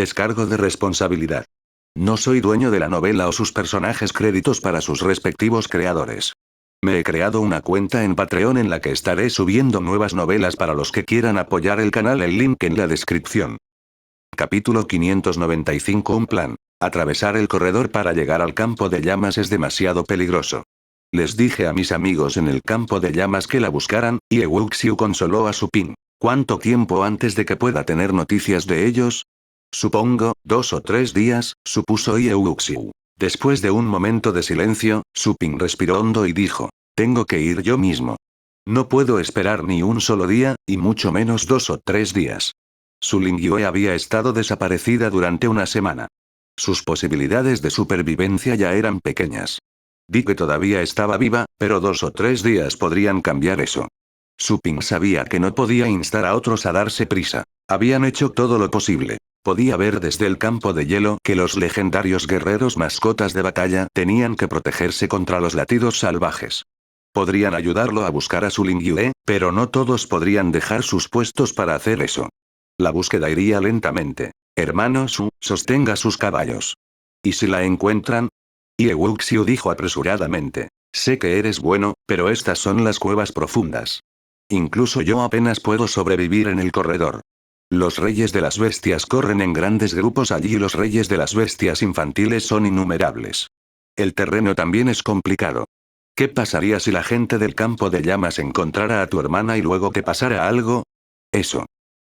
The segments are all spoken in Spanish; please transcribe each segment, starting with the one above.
Descargo de responsabilidad. No soy dueño de la novela o sus personajes, créditos para sus respectivos creadores. Me he creado una cuenta en Patreon en la que estaré subiendo nuevas novelas para los que quieran apoyar el canal, el link en la descripción. Capítulo 595. Un plan. Atravesar el corredor para llegar al campo de llamas es demasiado peligroso. Les dije a mis amigos en el campo de llamas que la buscaran, y Wuxiu consoló a Supin. ¿Cuánto tiempo antes de que pueda tener noticias de ellos? Supongo, 2 o 3 días, supuso Wuxiu. Después de un momento de silencio, Supin respiró hondo y dijo: tengo que ir yo mismo. No puedo esperar ni un solo día, y mucho menos 2 o 3 días. Su Lingyue había estado desaparecida durante una semana. Sus posibilidades de supervivencia ya eran pequeñas. Di que todavía estaba viva, pero 2 o 3 días podrían cambiar eso. Supin sabía que no podía instar a otros a darse prisa. Habían hecho todo lo posible. Podía ver desde el campo de hielo que los legendarios guerreros mascotas de batalla tenían que protegerse contra los latidos salvajes. Podrían ayudarlo a buscar a su Lingyue, pero no todos podrían dejar sus puestos para hacer eso. La búsqueda iría lentamente. Hermano Su, sostenga sus caballos. ¿Y si la encuentran? Wuxiu dijo apresuradamente. Sé que eres bueno, pero estas son las cuevas profundas. Incluso yo apenas puedo sobrevivir en el corredor. Los reyes de las bestias corren en grandes grupos allí y los reyes de las bestias infantiles son innumerables. El terreno también es complicado. ¿Qué pasaría si la gente del campo de llamas encontrara a tu hermana y luego que pasara algo? Eso.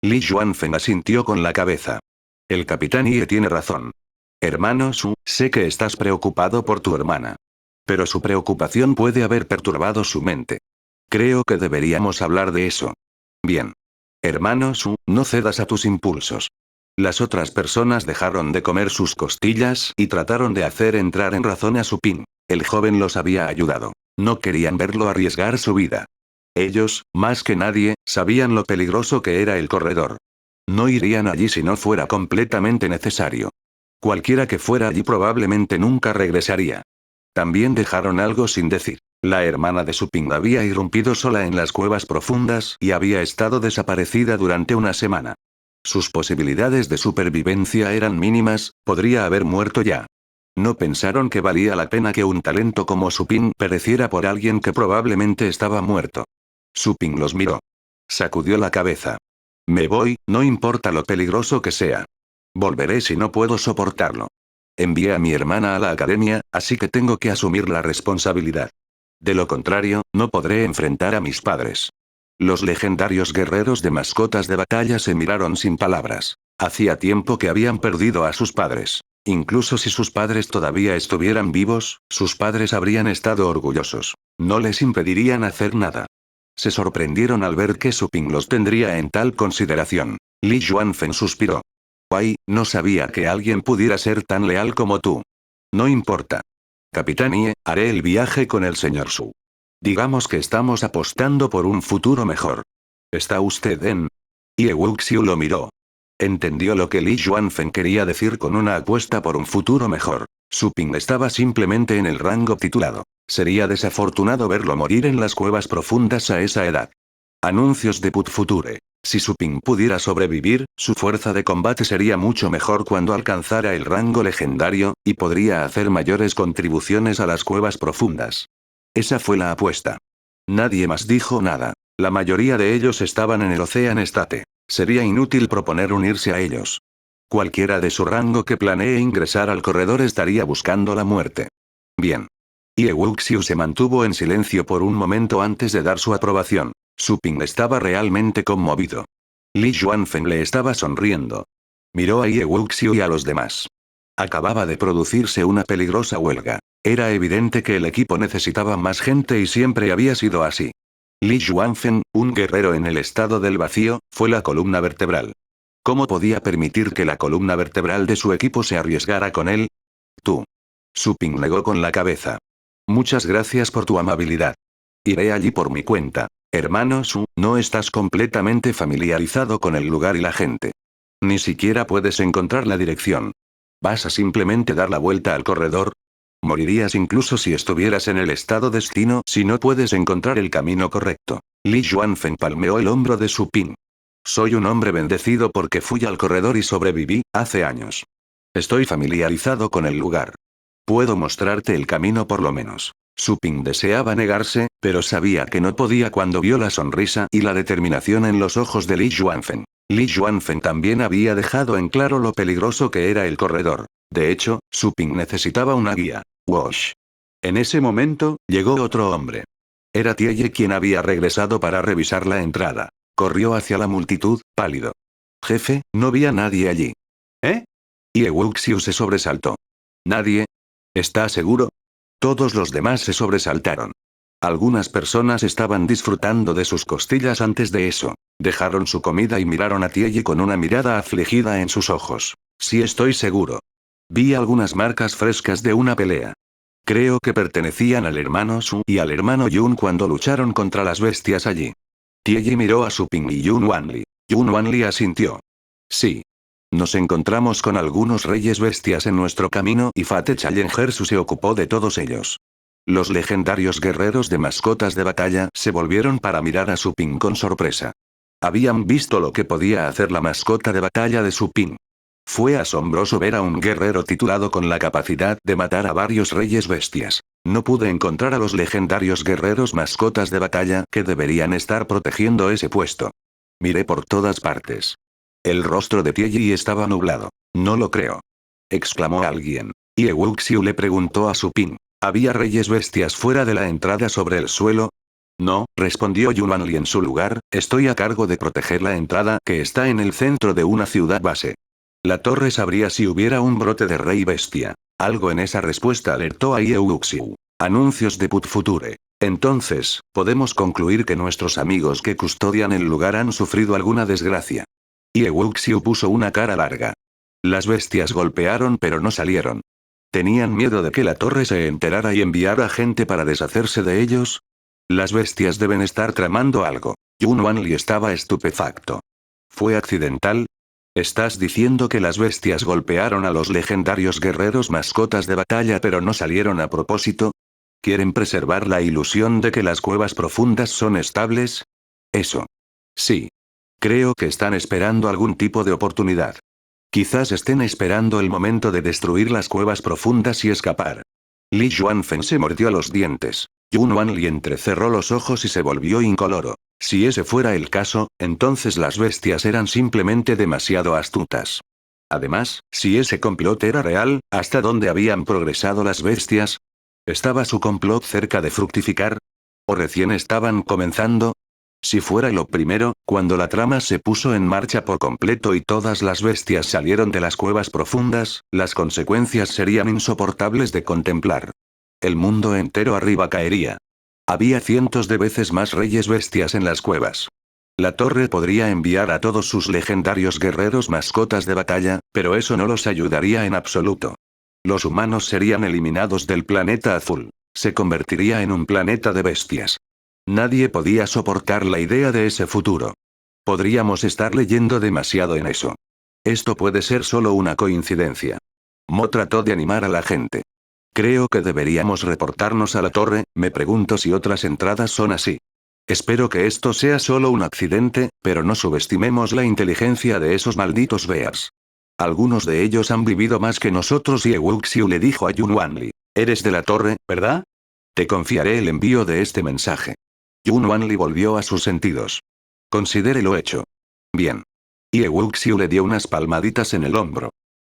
Li Yuanfeng asintió con la cabeza. El capitán Ye tiene razón. Hermano Su, sé que estás preocupado por tu hermana. Pero su preocupación puede haber perturbado su mente. Creo que deberíamos hablar de eso. Bien. Hermano Su, no cedas a tus impulsos. Las otras personas dejaron de comer sus costillas y trataron de hacer entrar en razón a Supin. El joven los había ayudado. No querían verlo arriesgar su vida. Ellos, más que nadie, sabían lo peligroso que era el corredor. No irían allí si no fuera completamente necesario. Cualquiera que fuera allí probablemente nunca regresaría. También dejaron algo sin decir. La hermana de Supin había irrumpido sola en las cuevas profundas y había estado desaparecida durante una semana. Sus posibilidades de supervivencia eran mínimas, podría haber muerto ya. No pensaron que valía la pena que un talento como Supin pereciera por alguien que probablemente estaba muerto. Supin los miró. Sacudió la cabeza. Me voy, no importa lo peligroso que sea. Volveré si no puedo soportarlo. Envié a mi hermana a la academia, así que tengo que asumir la responsabilidad. De lo contrario, no podré enfrentar a mis padres. Los legendarios guerreros de mascotas de batalla se miraron sin palabras. Hacía tiempo que habían perdido a sus padres. Incluso si sus padres todavía estuvieran vivos, sus padres habrían estado orgullosos. No les impedirían hacer nada. Se sorprendieron al ver que Supin los tendría en tal consideración. Li Yuanfeng suspiró. Ay, no sabía que alguien pudiera ser tan leal como tú. No importa. Capitán Ye, haré el viaje con el señor Su. Digamos que estamos apostando por un futuro mejor. ¿Está usted en? Wuxiu lo miró. Entendió lo que Li Yuanfeng quería decir con una apuesta por un futuro mejor. Supin estaba simplemente en el rango titulado. Sería desafortunado verlo morir en las cuevas profundas a esa edad. Anuncios de Put Future. Si Supin pudiera sobrevivir, su fuerza de combate sería mucho mejor cuando alcanzara el rango legendario, y podría hacer mayores contribuciones a las cuevas profundas. Esa fue la apuesta. Nadie más dijo nada. La mayoría de ellos estaban en el Ocean State. Sería inútil proponer unirse a ellos. Cualquiera de su rango que planee ingresar al corredor estaría buscando la muerte. Bien. Wuxiu se mantuvo en silencio por un momento antes de dar su aprobación. Supin estaba realmente conmovido. Li Yuanfeng le estaba sonriendo. Miró a Wuxiu y a los demás. Acababa de producirse una peligrosa huelga. Era evidente que el equipo necesitaba más gente y siempre había sido así. Li Yuanfeng, un guerrero en el estado del vacío, fue la columna vertebral. ¿Cómo podía permitir que la columna vertebral de su equipo se arriesgara con él? Tú. Supin negó con la cabeza. Muchas gracias por tu amabilidad. Iré allí por mi cuenta. Hermano Su, no estás completamente familiarizado con el lugar y la gente. Ni siquiera puedes encontrar la dirección. ¿Vas a simplemente dar la vuelta al corredor? Morirías incluso si estuvieras en el estado destino si no puedes encontrar el camino correcto. Li Yuanfeng palmeó el hombro de Supin. Soy un hombre bendecido porque fui al corredor y sobreviví, hace años. Estoy familiarizado con el lugar. Puedo mostrarte el camino por lo menos. Su Ping deseaba negarse, pero sabía que no podía cuando vio la sonrisa y la determinación en los ojos de Li Juanfen. Li Juanfen también había dejado en claro lo peligroso que era el corredor. De hecho, Su Ping necesitaba una guía. Wash. En ese momento, llegó otro hombre. Era Tieye quien había regresado para revisar la entrada. Corrió hacia la multitud, pálido. Jefe, no vi a nadie allí. ¿Eh? Ye Wuxiu se sobresaltó. ¿Nadie? ¿Está seguro? Todos los demás se sobresaltaron. Algunas personas estaban disfrutando de sus costillas antes de eso. Dejaron su comida y miraron a Tieye con una mirada afligida en sus ojos. Sí, estoy seguro. Vi algunas marcas frescas de una pelea. Creo que pertenecían al hermano Su y al hermano Yun cuando lucharon contra las bestias allí. Tieye miró a Su Ping y Yun Wanli. Yun Wanli asintió. Sí. Nos encontramos con algunos reyes bestias en nuestro camino y Fate Challenger Su se ocupó de todos ellos. Los legendarios guerreros de mascotas de batalla se volvieron para mirar a Su Ping con sorpresa. Habían visto lo que podía hacer la mascota de batalla de Su Ping. Fue asombroso ver a un guerrero titulado con la capacidad de matar a varios reyes bestias. No pude encontrar a los legendarios guerreros mascotas de batalla que deberían estar protegiendo ese puesto. Miré por todas partes. El rostro de Tieye estaba nublado. No lo creo. Exclamó alguien. Ye Wuxiu le preguntó a Su Ping. ¿Había reyes bestias fuera de la entrada sobre el suelo? No, respondió Yunwanli en su lugar, estoy a cargo de proteger la entrada que está en el centro de una ciudad base. La torre sabría si hubiera un brote de rey bestia. Algo en esa respuesta alertó a Ye Wuxiu. Anuncios de Put Future. Entonces, podemos concluir que nuestros amigos que custodian el lugar han sufrido alguna desgracia. Ye Wuxiu puso una cara larga. Las bestias golpearon pero no salieron. ¿Tenían miedo de que la torre se enterara y enviara gente para deshacerse de ellos? Las bestias deben estar tramando algo. Yun Wanli estaba estupefacto. ¿Fue accidental? ¿Estás diciendo que las bestias golpearon a los legendarios guerreros mascotas de batalla pero no salieron a propósito? ¿Quieren preservar la ilusión de que las cuevas profundas son estables? Eso. Sí. Creo que están esperando algún tipo de oportunidad. Quizás estén esperando el momento de destruir las cuevas profundas y escapar. Li Juanfen se mordió los dientes. Yun Wanli entrecerró los ojos y se volvió incoloro. Si ese fuera el caso, entonces las bestias eran simplemente demasiado astutas. Además, si ese complot era real, ¿hasta dónde habían progresado las bestias? ¿Estaba su complot cerca de fructificar? ¿O recién estaban comenzando? Si fuera lo primero, cuando la trama se puso en marcha por completo y todas las bestias salieron de las cuevas profundas, las consecuencias serían insoportables de contemplar. El mundo entero arriba caería. Había cientos de veces más reyes bestias en las cuevas. La torre podría enviar a todos sus legendarios guerreros mascotas de batalla, pero eso no los ayudaría en absoluto. Los humanos serían eliminados del planeta azul. Se convertiría en un planeta de bestias. Nadie podía soportar la idea de ese futuro. Podríamos estar leyendo demasiado en eso. Esto puede ser solo una coincidencia. Mo trató de animar a la gente. Creo que deberíamos reportarnos a la torre, me pregunto si otras entradas son así. Espero que esto sea solo un accidente, pero no subestimemos la inteligencia de esos malditos bears. Algunos de ellos han vivido más que nosotros y Wuxiu le dijo a Yun Wanli. Eres de la torre, ¿verdad? Te confiaré el envío de este mensaje. Yun Wanli volvió a sus sentidos. Considere lo hecho. Bien. Ye Wuxiu le dio unas palmaditas en el hombro.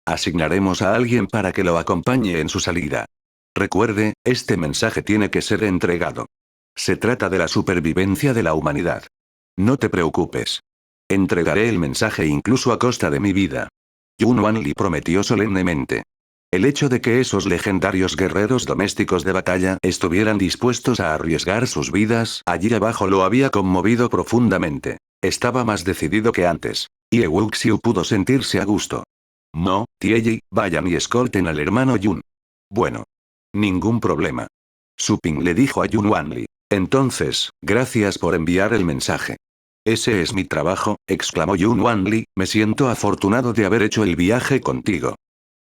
Asignaremos a alguien para que lo acompañe en su salida. Recuerde, este mensaje tiene que ser entregado. Se trata de la supervivencia de la humanidad. No te preocupes. Entregaré el mensaje incluso a costa de mi vida. Yun Wanli prometió solemnemente. El hecho de que esos legendarios guerreros domésticos de batalla estuvieran dispuestos a arriesgar sus vidas allí abajo lo había conmovido profundamente. Estaba más decidido que antes. Ye Wuxiu pudo sentirse a gusto. No, Tieye, vayan y escolten al hermano Yun. Bueno. Ningún problema. Su Ping le dijo a Yun Wanli. Entonces, gracias por enviar el mensaje. Ese es mi trabajo, exclamó Yun Wanli, me siento afortunado de haber hecho el viaje contigo.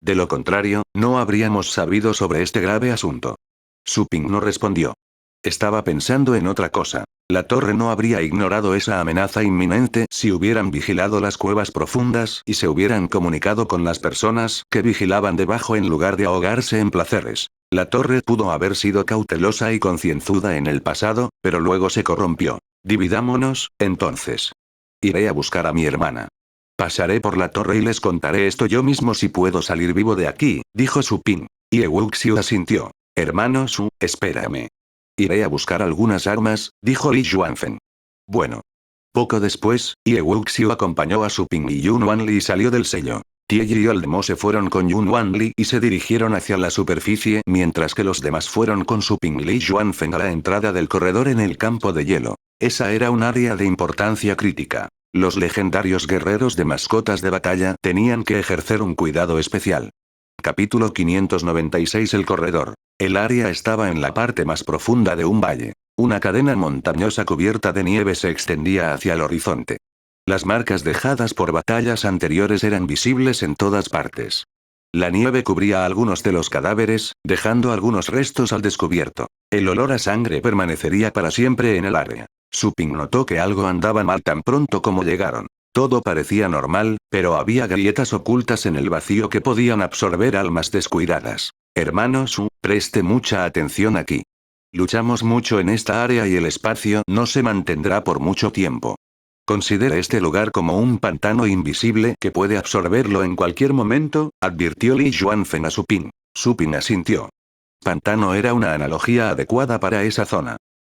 De lo contrario, no habríamos sabido sobre este grave asunto. Su Ping no respondió. Estaba pensando en otra cosa. La torre no habría ignorado esa amenaza inminente si hubieran vigilado las cuevas profundas y se hubieran comunicado con las personas que vigilaban debajo en lugar de ahogarse en placeres. La torre pudo haber sido cautelosa y concienzuda en el pasado, pero luego se corrompió. Dividámonos, entonces. Iré a buscar a mi hermana. Pasaré por la torre y les contaré esto yo mismo si puedo salir vivo de aquí, dijo Supin. Y Wuxiu asintió. Hermano Su, espérame. Iré a buscar algunas armas, dijo Li Yuanfen. Bueno. Poco después, Ye Wuxiu acompañó a Supin y Yun Wanli y salió del sello. Tie y Oldemo se fueron con Yun Wanli y se dirigieron hacia la superficie mientras que los demás fueron con Supin y Li Yuanfen a la entrada del corredor en el campo de hielo. Esa era un área de importancia crítica. Los legendarios guerreros de mascotas de batalla tenían que ejercer un cuidado especial. Capítulo 596 El corredor. El área estaba en la parte más profunda de un valle. Una cadena montañosa cubierta de nieve se extendía hacia el horizonte. Las marcas dejadas por batallas anteriores eran visibles en todas partes. La nieve cubría algunos de los cadáveres, dejando algunos restos al descubierto. El olor a sangre permanecería para siempre en el área. Supin notó que algo andaba mal tan pronto como llegaron. Todo parecía normal, pero había grietas ocultas en el vacío que podían absorber almas descuidadas. Hermano Su, preste mucha atención aquí. Luchamos mucho en esta área y el espacio no se mantendrá por mucho tiempo. Considere este lugar como un pantano invisible que puede absorberlo en cualquier momento, advirtió Li Yuanfen a Supin. Supin asintió. Pantano era una analogía adecuada para esa zona.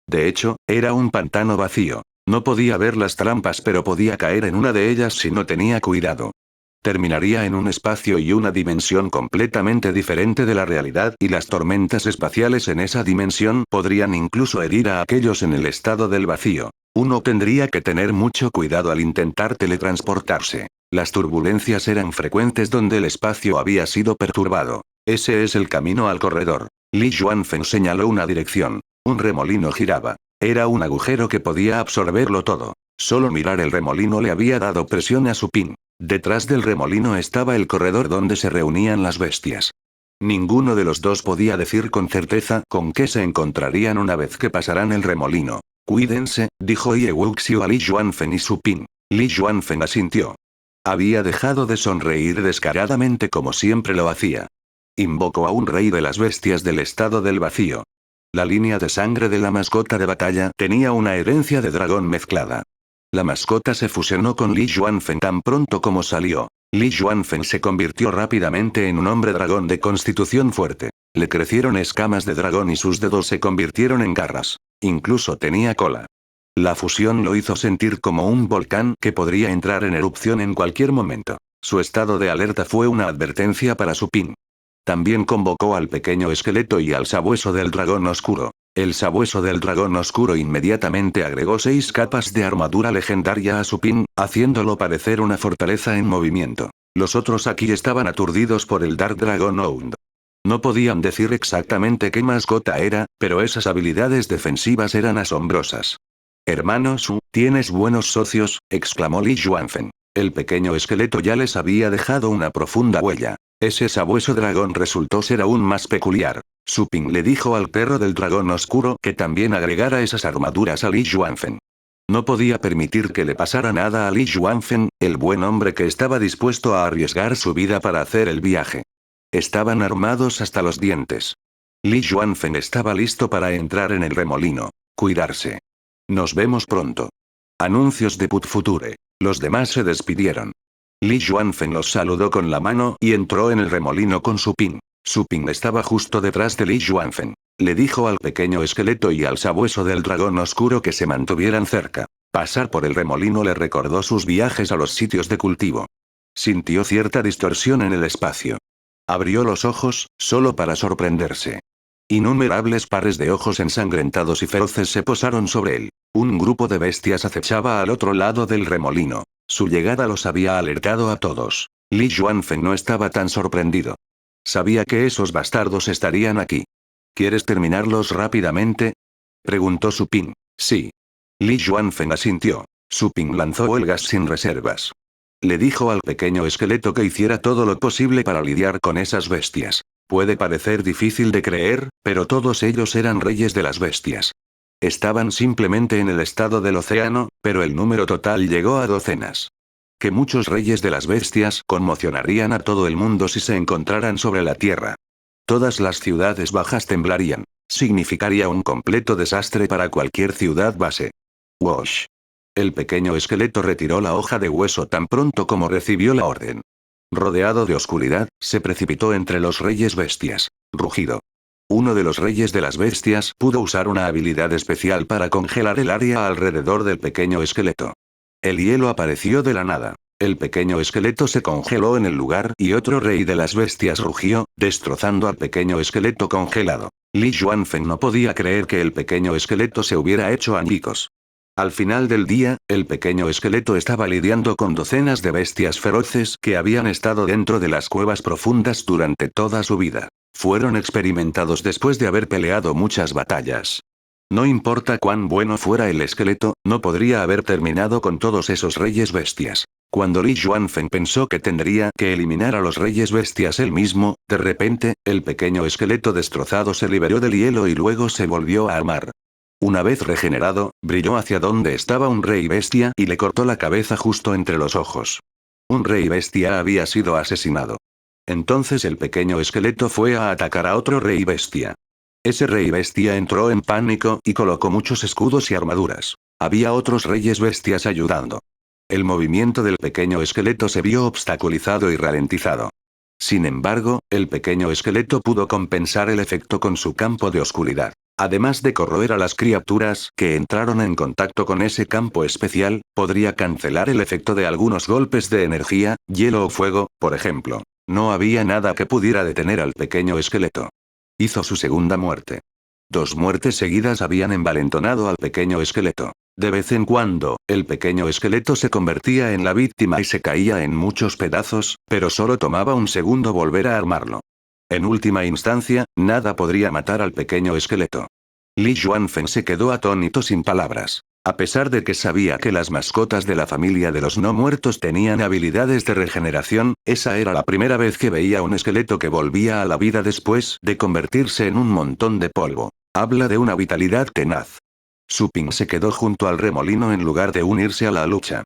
De hecho, era un pantano vacío. No podía ver las trampas pero podía caer en una de ellas si no tenía cuidado. Terminaría en un espacio y una dimensión completamente diferente de la realidad y las tormentas espaciales en esa dimensión podrían incluso herir a aquellos en el estado del vacío. Uno tendría que tener mucho cuidado al intentar teletransportarse. Las turbulencias eran frecuentes donde el espacio había sido perturbado. Ese es el camino al corredor. Li Yuanfen señaló una dirección. Un remolino giraba. Era un agujero que podía absorberlo todo. Solo mirar el remolino le había dado presión a Supin. Detrás del remolino estaba el corredor donde se reunían las bestias. Ninguno de los dos podía decir con certeza con qué se encontrarían una vez que pasaran el remolino. Cuídense, dijo Ye Wuxiu a Li Yuanfen y Supin. Li Yuanfen asintió. Había dejado de sonreír descaradamente como siempre lo hacía. Invocó a un rey de las bestias del estado del vacío. La línea de sangre de la mascota de batalla tenía una herencia de dragón mezclada. La mascota se fusionó con Li Yuanfen tan pronto como salió. Li Yuanfen se convirtió rápidamente en un hombre dragón de constitución fuerte. Le crecieron escamas de dragón y sus dedos se convirtieron en garras. Incluso tenía cola. La fusión lo hizo sentir como un volcán que podría entrar en erupción en cualquier momento. Su estado de alerta fue una advertencia para Supin. También convocó al pequeño esqueleto y al sabueso del dragón oscuro. El sabueso del dragón oscuro inmediatamente agregó 6 capas de armadura legendaria a Supin, haciéndolo parecer una fortaleza en movimiento. Los otros aquí estaban aturdidos por el Dark Dragon Hound. No podían decir exactamente qué mascota era, pero esas habilidades defensivas eran asombrosas. Hermano Su, tienes buenos socios, exclamó Li Yuanfen. El pequeño esqueleto ya les había dejado una profunda huella. Ese sabueso dragón resultó ser aún más peculiar. Supin le dijo al perro del dragón oscuro que también agregara esas armaduras a Li Yuanfen. No podía permitir que le pasara nada a Li Yuanfen, el buen hombre que estaba dispuesto a arriesgar su vida para hacer el viaje. Estaban armados hasta los dientes. Li Yuanfen estaba listo para entrar en el remolino. Cuidarse. Nos vemos pronto. Anuncios de Put Future. Los demás se despidieron. Li Yuanfen los saludó con la mano y entró en el remolino con Supin. Supin estaba justo detrás de Li Yuanfen. Le dijo al pequeño esqueleto y al sabueso del dragón oscuro que se mantuvieran cerca. Pasar por el remolino le recordó sus viajes a los sitios de cultivo. Sintió cierta distorsión en el espacio. Abrió los ojos, solo para sorprenderse. Innumerables pares de ojos ensangrentados y feroces se posaron sobre él. Un grupo de bestias acechaba al otro lado del remolino. Su llegada los había alertado a todos. Li Yuanfen no estaba tan sorprendido. Sabía que esos bastardos estarían aquí. ¿Quieres terminarlos rápidamente?, preguntó Supin. Sí. Li Yuanfen asintió. Supin lanzó huelgas sin reservas. Le dijo al pequeño esqueleto que hiciera todo lo posible para lidiar con esas bestias. Puede parecer difícil de creer, pero todos ellos eran reyes de las bestias. Estaban simplemente en el estado del océano, pero el número total llegó a docenas. Que muchos reyes de las bestias conmocionarían a todo el mundo si se encontraran sobre la tierra. Todas las ciudades bajas temblarían. Significaría un completo desastre para cualquier ciudad base. Wash. El pequeño esqueleto retiró la hoja de hueso tan pronto como recibió la orden. Rodeado de oscuridad, se precipitó entre los reyes bestias. Rugido. Uno de los reyes de las bestias pudo usar una habilidad especial para congelar el área alrededor del pequeño esqueleto. El hielo apareció de la nada. El pequeño esqueleto se congeló en el lugar y otro rey de las bestias rugió, destrozando al pequeño esqueleto congelado. Li Yuanfeng no podía creer que el pequeño esqueleto se hubiera hecho añicos. Al final del día, el pequeño esqueleto estaba lidiando con docenas de bestias feroces que habían estado dentro de las cuevas profundas durante toda su vida. Fueron experimentados después de haber peleado muchas batallas. No importa cuán bueno fuera el esqueleto, no podría haber terminado con todos esos reyes bestias. Cuando Li Yuanfeng pensó que tendría que eliminar a los reyes bestias él mismo, de repente, el pequeño esqueleto destrozado se liberó del hielo y luego se volvió a armar. Una vez regenerado, brilló hacia donde estaba un rey bestia y le cortó la cabeza justo entre los ojos. Un rey bestia había sido asesinado. Entonces el pequeño esqueleto fue a atacar a otro rey bestia. Ese rey bestia entró en pánico y colocó muchos escudos y armaduras. Había otros reyes bestias ayudando. El movimiento del pequeño esqueleto se vio obstaculizado y ralentizado. Sin embargo, el pequeño esqueleto pudo compensar el efecto con su campo de oscuridad. Además de corroer a las criaturas que entraron en contacto con ese campo especial, podría cancelar el efecto de algunos golpes de energía, hielo o fuego, por ejemplo. No había nada que pudiera detener al pequeño esqueleto. Hizo su segunda muerte. 2 muertes seguidas habían envalentonado al pequeño esqueleto. De vez en cuando, el pequeño esqueleto se convertía en la víctima y se caía en muchos pedazos, pero solo tomaba un segundo volver a armarlo. En última instancia, nada podría matar al pequeño esqueleto. Li Yuanfeng se quedó atónito sin palabras. A pesar de que sabía que las mascotas de la familia de los no muertos tenían habilidades de regeneración, esa era la primera vez que veía un esqueleto que volvía a la vida después de convertirse en un montón de polvo. Habla de una vitalidad tenaz. Su Ping se quedó junto al remolino en lugar de unirse a la lucha.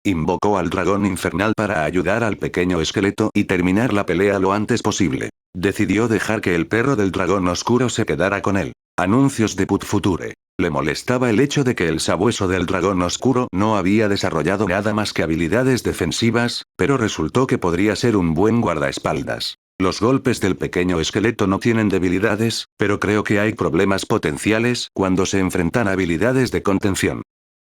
Invocó al dragón infernal para ayudar al pequeño esqueleto y terminar la pelea lo antes posible. Decidió dejar que el perro del dragón oscuro se quedara con él. Anuncios de Put Future. Le molestaba el hecho de que el sabueso del dragón oscuro no había desarrollado nada más que habilidades defensivas, pero resultó que podría ser un buen guardaespaldas. Los golpes del pequeño esqueleto no tienen debilidades, pero creo que hay problemas potenciales cuando se enfrentan a habilidades de contención.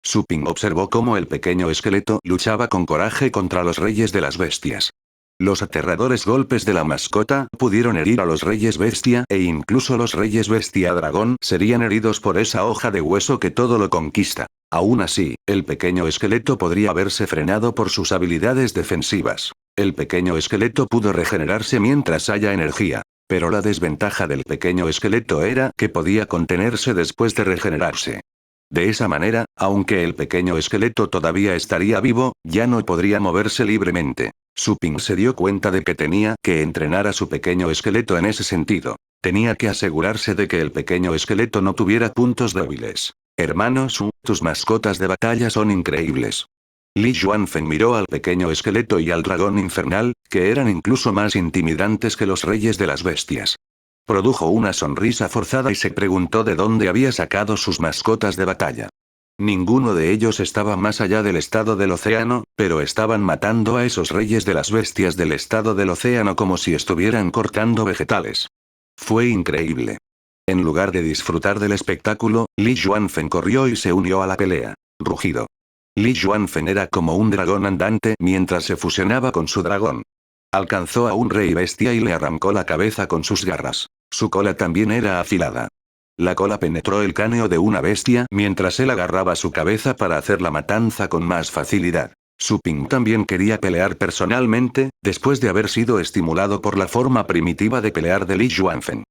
Su Ping observó cómo el pequeño esqueleto luchaba con coraje contra los reyes de las bestias. Los aterradores golpes de la mascota pudieron herir a los reyes bestia e incluso los reyes bestia dragón serían heridos por esa hoja de hueso que todo lo conquista. Aún así, el pequeño esqueleto podría haberse frenado por sus habilidades defensivas. El pequeño esqueleto pudo regenerarse mientras haya energía. Pero la desventaja del pequeño esqueleto era que podía contenerse después de regenerarse. De esa manera, aunque el pequeño esqueleto todavía estaría vivo, ya no podría moverse libremente. Su Ping se dio cuenta de que tenía que entrenar a su pequeño esqueleto en ese sentido. Tenía que asegurarse de que el pequeño esqueleto no tuviera puntos débiles. Hermano Su, tus mascotas de batalla son increíbles. Li Yuanfeng miró al pequeño esqueleto y al dragón infernal, que eran incluso más intimidantes que los reyes de las bestias. Produjo una sonrisa forzada y se preguntó de dónde había sacado sus mascotas de batalla. Ninguno de ellos estaba más allá del estado del océano, pero estaban matando a esos reyes de las bestias del estado del océano como si estuvieran cortando vegetales. Fue increíble. En lugar de disfrutar del espectáculo, Li Yuanfeng corrió y se unió a la pelea. Rugido. Li Yuanfeng era como un dragón andante mientras se fusionaba con su dragón. Alcanzó a un rey bestia y le arrancó la cabeza con sus garras. Su cola también era afilada. La cola penetró el cráneo de una bestia mientras él agarraba su cabeza para hacer la matanza con más facilidad. Su Ping también quería pelear personalmente, después de haber sido estimulado por la forma primitiva de pelear de Li Yuanfeng.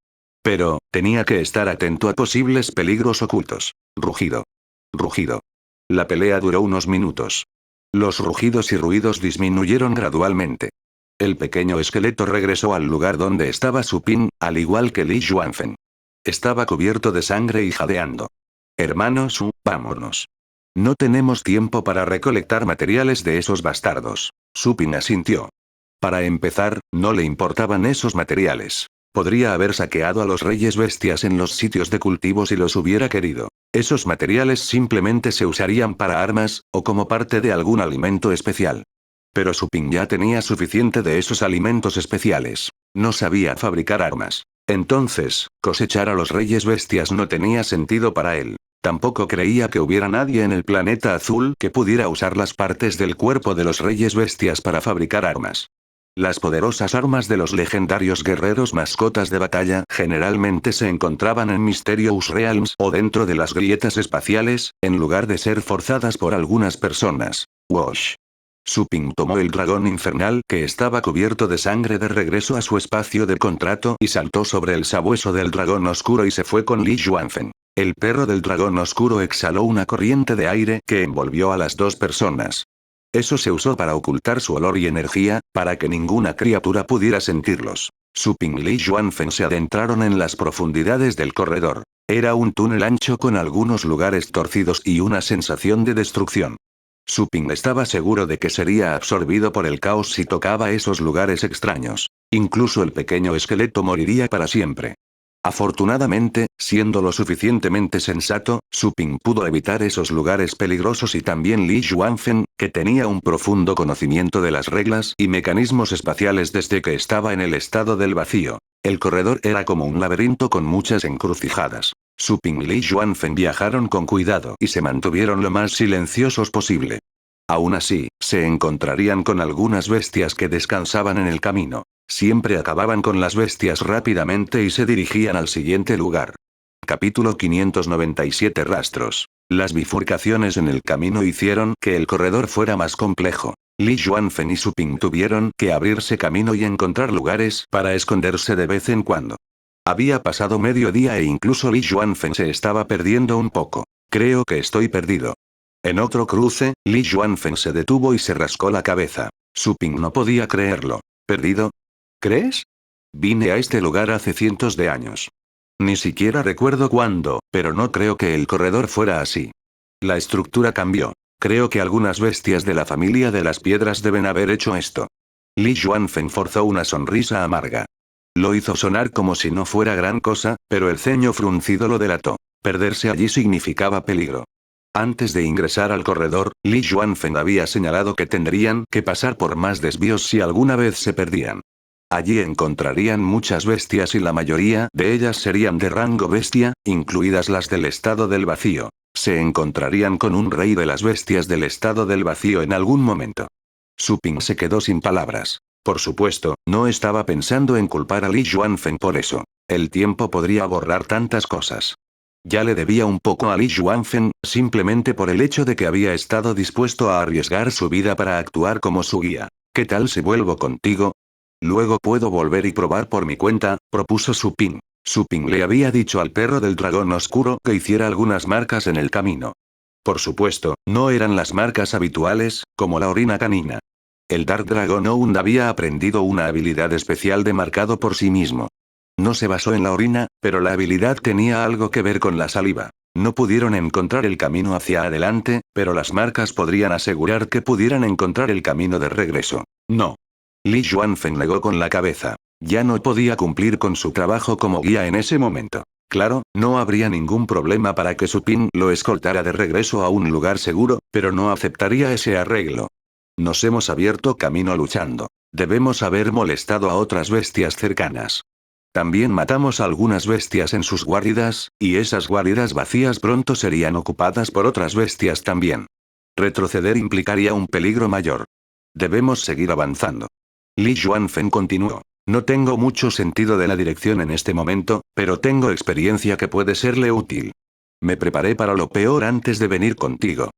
Pero, tenía que estar atento a posibles peligros ocultos. Rugido. Rugido. La pelea duró unos minutos. Los rugidos y ruidos disminuyeron gradualmente. El pequeño esqueleto regresó al lugar donde estaba Su Ping, al igual que Li Yuanfen. Estaba cubierto de sangre y jadeando. Hermano Su, vámonos. No tenemos tiempo para recolectar materiales de esos bastardos. Su Ping asintió. Para empezar, no le importaban esos materiales. Podría haber saqueado a los reyes bestias en los sitios de cultivo si los hubiera querido. Esos materiales simplemente se usarían para armas, o como parte de algún alimento especial. Pero Su Ping ya tenía suficiente de esos alimentos especiales. No sabía fabricar armas. Entonces, cosechar a los reyes bestias no tenía sentido para él. Tampoco creía que hubiera nadie en el planeta azul que pudiera usar las partes del cuerpo de los reyes bestias para fabricar armas. Las poderosas armas de los legendarios guerreros mascotas de batalla generalmente se encontraban en Mysterious Realms o dentro de las grietas espaciales, en lugar de ser forzadas por algunas personas. Wash. Su Ping tomó el dragón infernal que estaba cubierto de sangre de regreso a su espacio de contrato y saltó sobre el sabueso del dragón oscuro y se fue con Li Yuanfen. El perro del dragón oscuro exhaló una corriente de aire que envolvió a las dos personas. Eso se usó para ocultar su olor y energía, para que ninguna criatura pudiera sentirlos. Su Ping y Li Yuanfen se adentraron en las profundidades del corredor. Era un túnel ancho con algunos lugares torcidos y una sensación de destrucción. Su Ping estaba seguro de que sería absorbido por el caos si tocaba esos lugares extraños. Incluso el pequeño esqueleto moriría para siempre. Afortunadamente, siendo lo suficientemente sensato, Su Ping pudo evitar esos lugares peligrosos y también Li Yuanfen, que tenía un profundo conocimiento de las reglas y mecanismos espaciales desde que estaba en el estado del vacío. El corredor era como un laberinto con muchas encrucijadas. Su Ping y Li Yuanfen viajaron con cuidado y se mantuvieron lo más silenciosos posible. Aún así, se encontrarían con algunas bestias que descansaban en el camino. Siempre acababan con las bestias rápidamente y se dirigían al siguiente lugar. Capítulo 597 Rastros. Las bifurcaciones en el camino hicieron que el corredor fuera más complejo. Li Yuanfen y Su Ping tuvieron que abrirse camino y encontrar lugares para esconderse de vez en cuando. Había pasado medio día e incluso Li Yuanfen se estaba perdiendo un poco. Creo que estoy perdido. En otro cruce, Li Yuanfen se detuvo y se rascó la cabeza. Su Ping no podía creerlo. ¿Perdido? ¿Crees? Vine a este lugar hace cientos de años. Ni siquiera recuerdo cuándo, pero no creo que el corredor fuera así. La estructura cambió. Creo que algunas bestias de la familia de las piedras deben haber hecho esto. Li Yuanfen forzó una sonrisa amarga. Lo hizo sonar como si no fuera gran cosa, pero el ceño fruncido lo delató. Perderse allí significaba peligro. Antes de ingresar al corredor, Li Yuanfen había señalado que tendrían que pasar por más desvíos si alguna vez se perdían. Allí encontrarían muchas bestias y la mayoría de ellas serían de rango bestia, incluidas las del estado del vacío. Se encontrarían con un rey de las bestias del estado del vacío en algún momento. Su Ping se quedó sin palabras. Por supuesto, no estaba pensando en culpar a Li Yuanfen por eso. El tiempo podría borrar tantas cosas. Ya le debía un poco a Li Yuanfen, simplemente por el hecho de que había estado dispuesto a arriesgar su vida para actuar como su guía. ¿Qué tal si vuelvo contigo? Luego puedo volver y probar por mi cuenta, propuso Su Ping. Su Ping le había dicho al perro del dragón oscuro que hiciera algunas marcas en el camino. Por supuesto, no eran las marcas habituales, como la orina canina. El Dark Dragon aún había aprendido una habilidad especial de marcado por sí mismo. No se basó en la orina, pero la habilidad tenía algo que ver con la saliva. No pudieron encontrar el camino hacia adelante, pero las marcas podrían asegurar que pudieran encontrar el camino de regreso. No. Li Yuanfen negó con la cabeza. Ya no podía cumplir con su trabajo como guía en ese momento. Claro, no habría ningún problema para que Su Ping lo escoltara de regreso a un lugar seguro, pero no aceptaría ese arreglo. Nos hemos abierto camino luchando. Debemos haber molestado a otras bestias cercanas. También matamos a algunas bestias en sus guaridas, y esas guaridas vacías pronto serían ocupadas por otras bestias también. Retroceder implicaría un peligro mayor. Debemos seguir avanzando. Li Yuanfen continuó. No tengo mucho sentido de la dirección en este momento, pero tengo experiencia que puede serle útil. Me preparé para lo peor antes de venir contigo.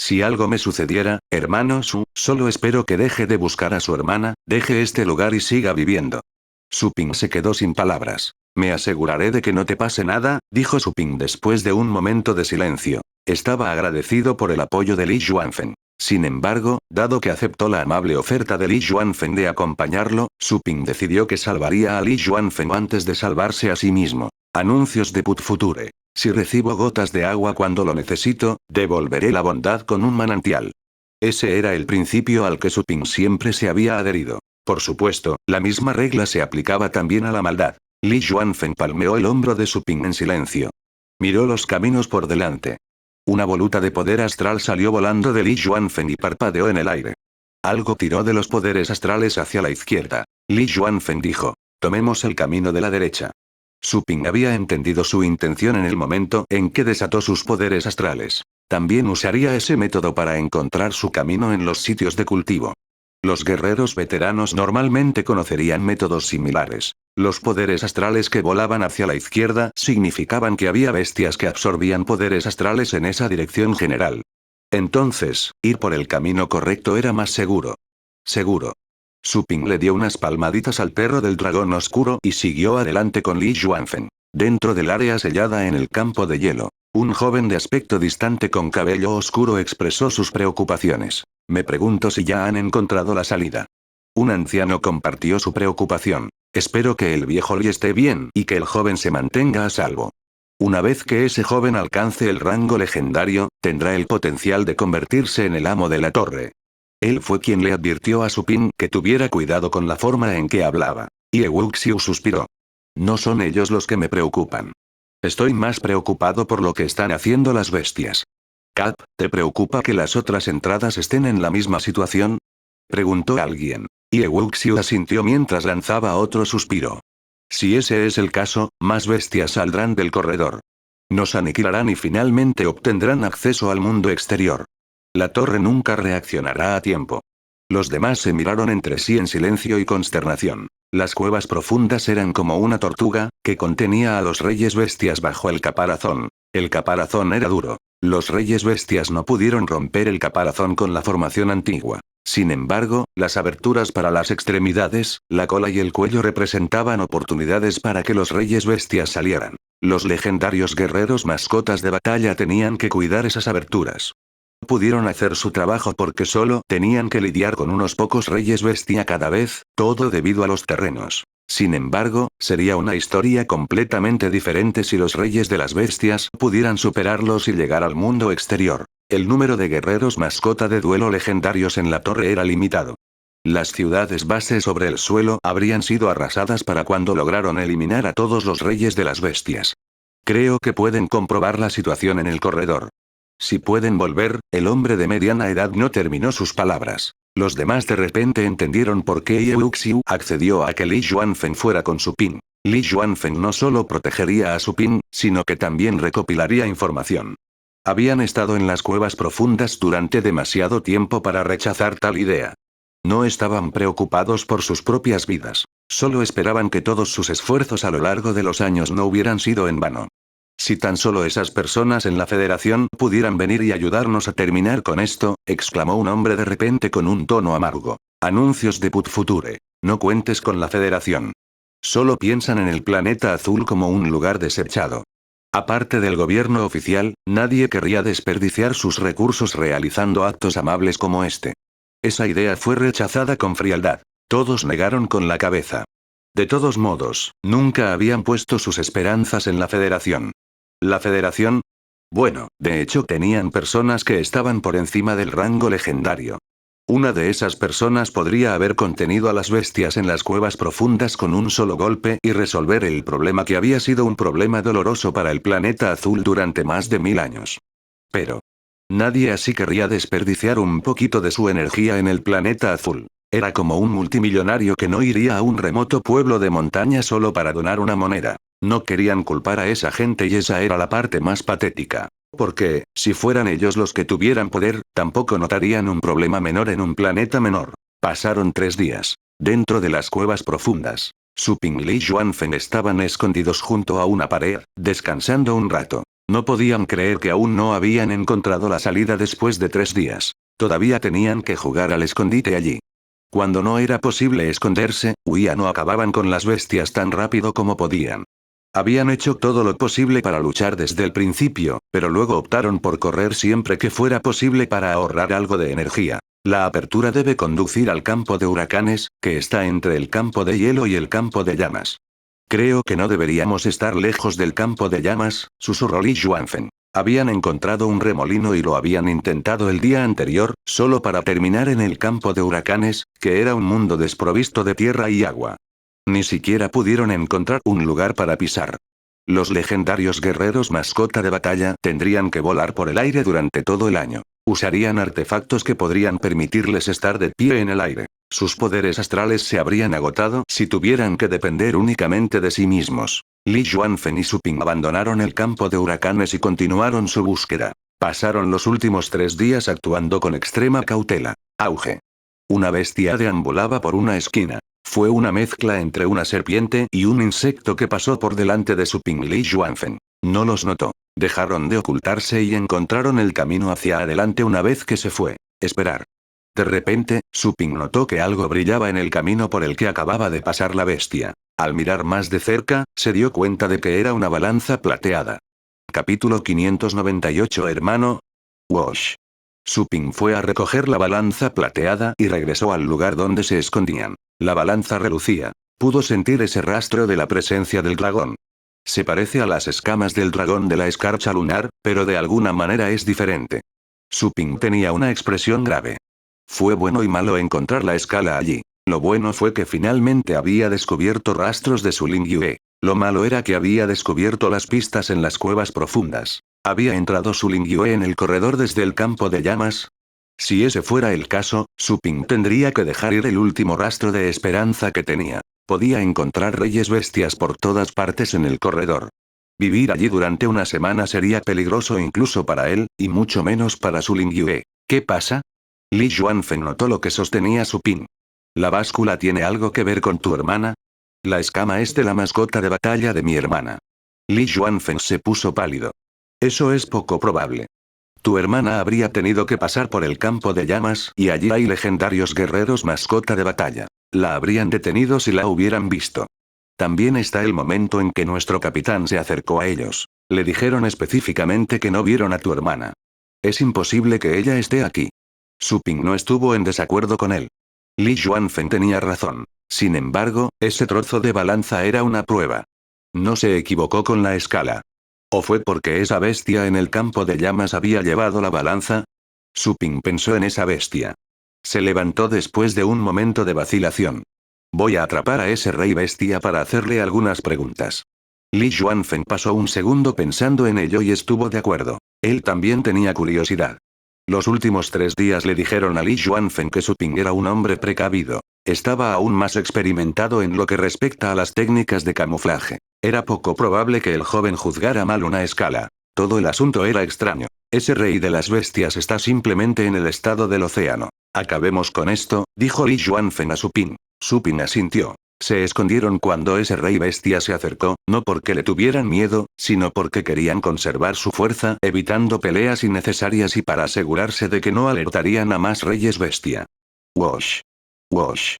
Si algo me sucediera, hermano Su, solo espero que deje de buscar a su hermana, deje este lugar y siga viviendo. Su Ping se quedó sin palabras. Me aseguraré de que no te pase nada, dijo Su Ping después de un momento de silencio. Estaba agradecido por el apoyo de Li Yuanfen. Sin embargo, dado que aceptó la amable oferta de Li Yuanfeng de acompañarlo, Su Ping decidió que salvaría a Li Yuanfeng antes de salvarse a sí mismo. Anuncios de Put Future. Si recibo gotas de agua cuando lo necesito, devolveré la bondad con un manantial. Ese era el principio al que Su Ping siempre se había adherido. Por supuesto, la misma regla se aplicaba también a la maldad. Li Yuanfeng palmeó el hombro de Su Ping en silencio. Miró los caminos por delante. Una voluta de poder astral salió volando de Li Yuanfeng y parpadeó en el aire. Algo tiró de los poderes astrales hacia la izquierda. Li Yuanfeng dijo: tomemos el camino de la derecha. Su Ping había entendido su intención en el momento en que desató sus poderes astrales. También usaría ese método para encontrar su camino en los sitios de cultivo. Los guerreros veteranos normalmente conocerían métodos similares. Los poderes astrales que volaban hacia la izquierda significaban que había bestias que absorbían poderes astrales en esa dirección general. Entonces, ir por el camino correcto era más seguro. Seguro. Su Ping le dio unas palmaditas al perro del dragón oscuro y siguió adelante con Li Yuanfeng. Dentro del área sellada en el campo de hielo, un joven de aspecto distante con cabello oscuro expresó sus preocupaciones. Me pregunto si ya han encontrado la salida. Un anciano compartió su preocupación. Espero que el viejo Li esté bien y que el joven se mantenga a salvo. Una vez que ese joven alcance el rango legendario, tendrá el potencial de convertirse en el amo de la torre. Él fue quien le advirtió a Su Ping que tuviera cuidado con la forma en que hablaba. Ye Wuxiu suspiró. No son ellos los que me preocupan. Estoy más preocupado por lo que están haciendo las bestias. Cap, ¿te preocupa que las otras entradas estén en la misma situación? Preguntó alguien. Ye Wuxiu asintió mientras lanzaba otro suspiro. Si ese es el caso, más bestias saldrán del corredor. Nos aniquilarán y finalmente obtendrán acceso al mundo exterior. La torre nunca reaccionará a tiempo. Los demás se miraron entre sí en silencio y consternación. Las cuevas profundas eran como una tortuga, que contenía a los reyes bestias bajo el caparazón. El caparazón era duro. Los reyes bestias no pudieron romper el caparazón con la formación antigua. Sin embargo, las aberturas para las extremidades, la cola y el cuello representaban oportunidades para que los reyes bestias salieran. Los legendarios guerreros mascotas de batalla tenían que cuidar esas aberturas. Pudieron hacer su trabajo porque solo tenían que lidiar con unos pocos reyes bestia cada vez, todo debido a los terrenos. Sin embargo, sería una historia completamente diferente si los reyes de las bestias pudieran superarlos y llegar al mundo exterior. El número de guerreros mascota de duelo legendarios en la torre era limitado. Las ciudades base sobre el suelo habrían sido arrasadas para cuando lograron eliminar a todos los reyes de las bestias. Creo que pueden comprobar la situación en el corredor. Si pueden volver, el hombre de mediana edad no terminó sus palabras. Los demás de repente entendieron por qué Ye Wuxiu accedió a que Li Yuanfeng fuera con Su Ping. Li Yuanfeng no solo protegería a Su Ping, sino que también recopilaría información. Habían estado en las cuevas profundas durante demasiado tiempo para rechazar tal idea. No estaban preocupados por sus propias vidas. Solo esperaban que todos sus esfuerzos a lo largo de los años no hubieran sido en vano. Si tan solo esas personas en la Federación pudieran venir y ayudarnos a terminar con esto, exclamó un hombre de repente con un tono amargo. Anuncios de Put Future. No cuentes con la Federación. Solo piensan en el planeta azul como un lugar desechado. Aparte del gobierno oficial, nadie querría desperdiciar sus recursos realizando actos amables como este. Esa idea fue rechazada con frialdad. Todos negaron con la cabeza. De todos modos, nunca habían puesto sus esperanzas en la Federación. ¿La Federación? Bueno, de hecho tenían personas que estaban por encima del rango legendario. Una de esas personas podría haber contenido a las bestias en las cuevas profundas con un solo golpe y resolver el problema que había sido un problema doloroso para el planeta azul durante más de 1000 años. Pero nadie así querría desperdiciar un poquito de su energía en el planeta azul. Era como un multimillonario que no iría a un remoto pueblo de montaña solo para donar una moneda. No querían culpar a esa gente y esa era la parte más patética. Porque, si fueran ellos los que tuvieran poder, tampoco notarían un problema menor en un planeta menor. Pasaron 3 días. Dentro de las cuevas profundas, Su Ping y Li Yuanfeng estaban escondidos junto a una pared, descansando un rato. No podían creer que aún no habían encontrado la salida después de 3 días. Todavía tenían que jugar al escondite allí. Cuando no era posible esconderse, huían o acababan con las bestias tan rápido como podían. Habían hecho todo lo posible para luchar desde el principio, pero luego optaron por correr siempre que fuera posible para ahorrar algo de energía. La apertura debe conducir al campo de huracanes, que está entre el campo de hielo y el campo de llamas. Creo que no deberíamos estar lejos del campo de llamas, susurró Li Yuanfen. Habían encontrado un remolino y lo habían intentado el día anterior, solo para terminar en el campo de huracanes, que era un mundo desprovisto de tierra y agua. Ni siquiera pudieron encontrar un lugar para pisar. Los legendarios guerreros mascota de batalla tendrían que volar por el aire durante todo el año. Usarían artefactos que podrían permitirles estar de pie en el aire. Sus poderes astrales se habrían agotado si tuvieran que depender únicamente de sí mismos. Li Yuanfen y Su Ping abandonaron el campo de huracanes y continuaron su búsqueda. Pasaron los últimos 3 días actuando con extrema cautela. Auge. Una bestia deambulaba por una esquina. Fue una mezcla entre una serpiente y un insecto que pasó por delante de Su Ping y Li Yuanfen. No los notó. Dejaron de ocultarse y encontraron el camino hacia adelante una vez que se fue. Esperar. De repente, Su Ping notó que algo brillaba en el camino por el que acababa de pasar la bestia. Al mirar más de cerca, se dio cuenta de que era una balanza plateada. Capítulo 598 Hermano. Wash. Su Ping fue a recoger la balanza plateada y regresó al lugar donde se escondían. La balanza relucía. Pudo sentir ese rastro de la presencia del dragón. Se parece a las escamas del dragón de la escarcha lunar, pero de alguna manera es diferente. Su Ping tenía una expresión grave. Fue bueno y malo encontrar la escala allí. Lo bueno fue que finalmente había descubierto rastros de su Lingyue. Lo malo era que había descubierto las pistas en las cuevas profundas. ¿Había entrado su Lingyue en el corredor desde el campo de llamas? Si ese fuera el caso, Su Ping tendría que dejar ir el último rastro de esperanza que tenía. Podía encontrar reyes bestias por todas partes en el corredor. Vivir allí durante una semana sería peligroso incluso para él, y mucho menos para su Lingyue. ¿Qué pasa? Li Yuanfen notó lo que sostenía Su Ping. ¿La báscula tiene algo que ver con tu hermana? La escama es de la mascota de batalla de mi hermana. Li Yuanfen se puso pálido. Eso es poco probable. Tu hermana habría tenido que pasar por el campo de llamas y allí hay legendarios guerreros mascota de batalla. La habrían detenido si la hubieran visto. También está el momento en que nuestro capitán se acercó a ellos. Le dijeron específicamente que no vieron a tu hermana. Es imposible que ella esté aquí. Su Ping no estuvo en desacuerdo con él. Li Yuanfen tenía razón. Sin embargo, ese trozo de balanza era una prueba. No se equivocó con la escala. ¿O fue porque esa bestia en el campo de llamas había llevado la balanza? Su Ping pensó en esa bestia. Se levantó después de un momento de vacilación. Voy a atrapar a ese rey bestia para hacerle algunas preguntas. Li Yuanfen pasó un segundo pensando en ello y estuvo de acuerdo. Él también tenía curiosidad. Los últimos 3 días le dijeron a Li Yuanfen que Su Ping era un hombre precavido. Estaba aún más experimentado en lo que respecta a las técnicas de camuflaje. Era poco probable que el joven juzgara mal una escala. Todo el asunto era extraño. Ese rey de las bestias está simplemente en el estado del océano. Acabemos con esto, dijo Li Yuanfen a Su Ping. Su Ping asintió. Se escondieron cuando ese rey bestia se acercó, no porque le tuvieran miedo, sino porque querían conservar su fuerza, evitando peleas innecesarias y para asegurarse de que no alertarían a más reyes bestia. Wash. Wash.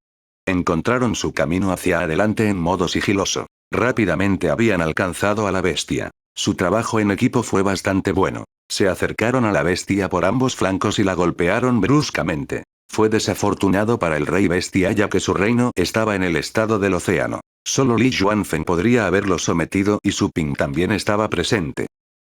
Encontraron su camino hacia adelante en modo sigiloso. Rápidamente habían alcanzado a la bestia. Su trabajo en equipo fue bastante bueno. Se acercaron a la bestia por ambos flancos y la golpearon bruscamente. Fue desafortunado para el rey bestia ya que su reino estaba en el estado del océano. Solo Li Yuanfen podría haberlo sometido y Su Ping también estaba presente.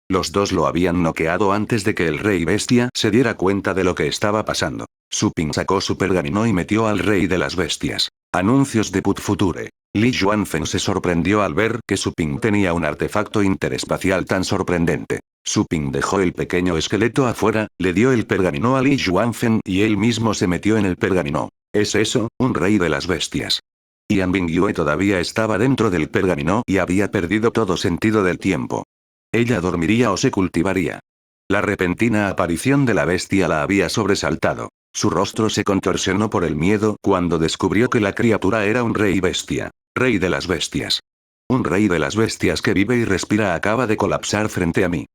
Los dos lo habían noqueado antes de que el rey bestia se diera cuenta de lo que estaba pasando. Su Ping sacó su pergamino y metió al rey de las bestias. Anuncios de Put Future. Li Yuanfen se sorprendió al ver que Su Ping tenía un artefacto interespacial tan sorprendente. Su Ping dejó el pequeño esqueleto afuera, le dio el pergamino a Li Yuanfen y él mismo se metió en el pergamino. ¿Es eso, un rey de las bestias? Yan Bingyue todavía estaba dentro del pergamino y había perdido todo sentido del tiempo. Ella dormiría o se cultivaría. La repentina aparición de la bestia la había sobresaltado. Su rostro se contorsionó por el miedo cuando descubrió que la criatura era un rey bestia. Rey de las bestias. Un rey de las bestias que vive y respira acaba de colapsar frente a mí.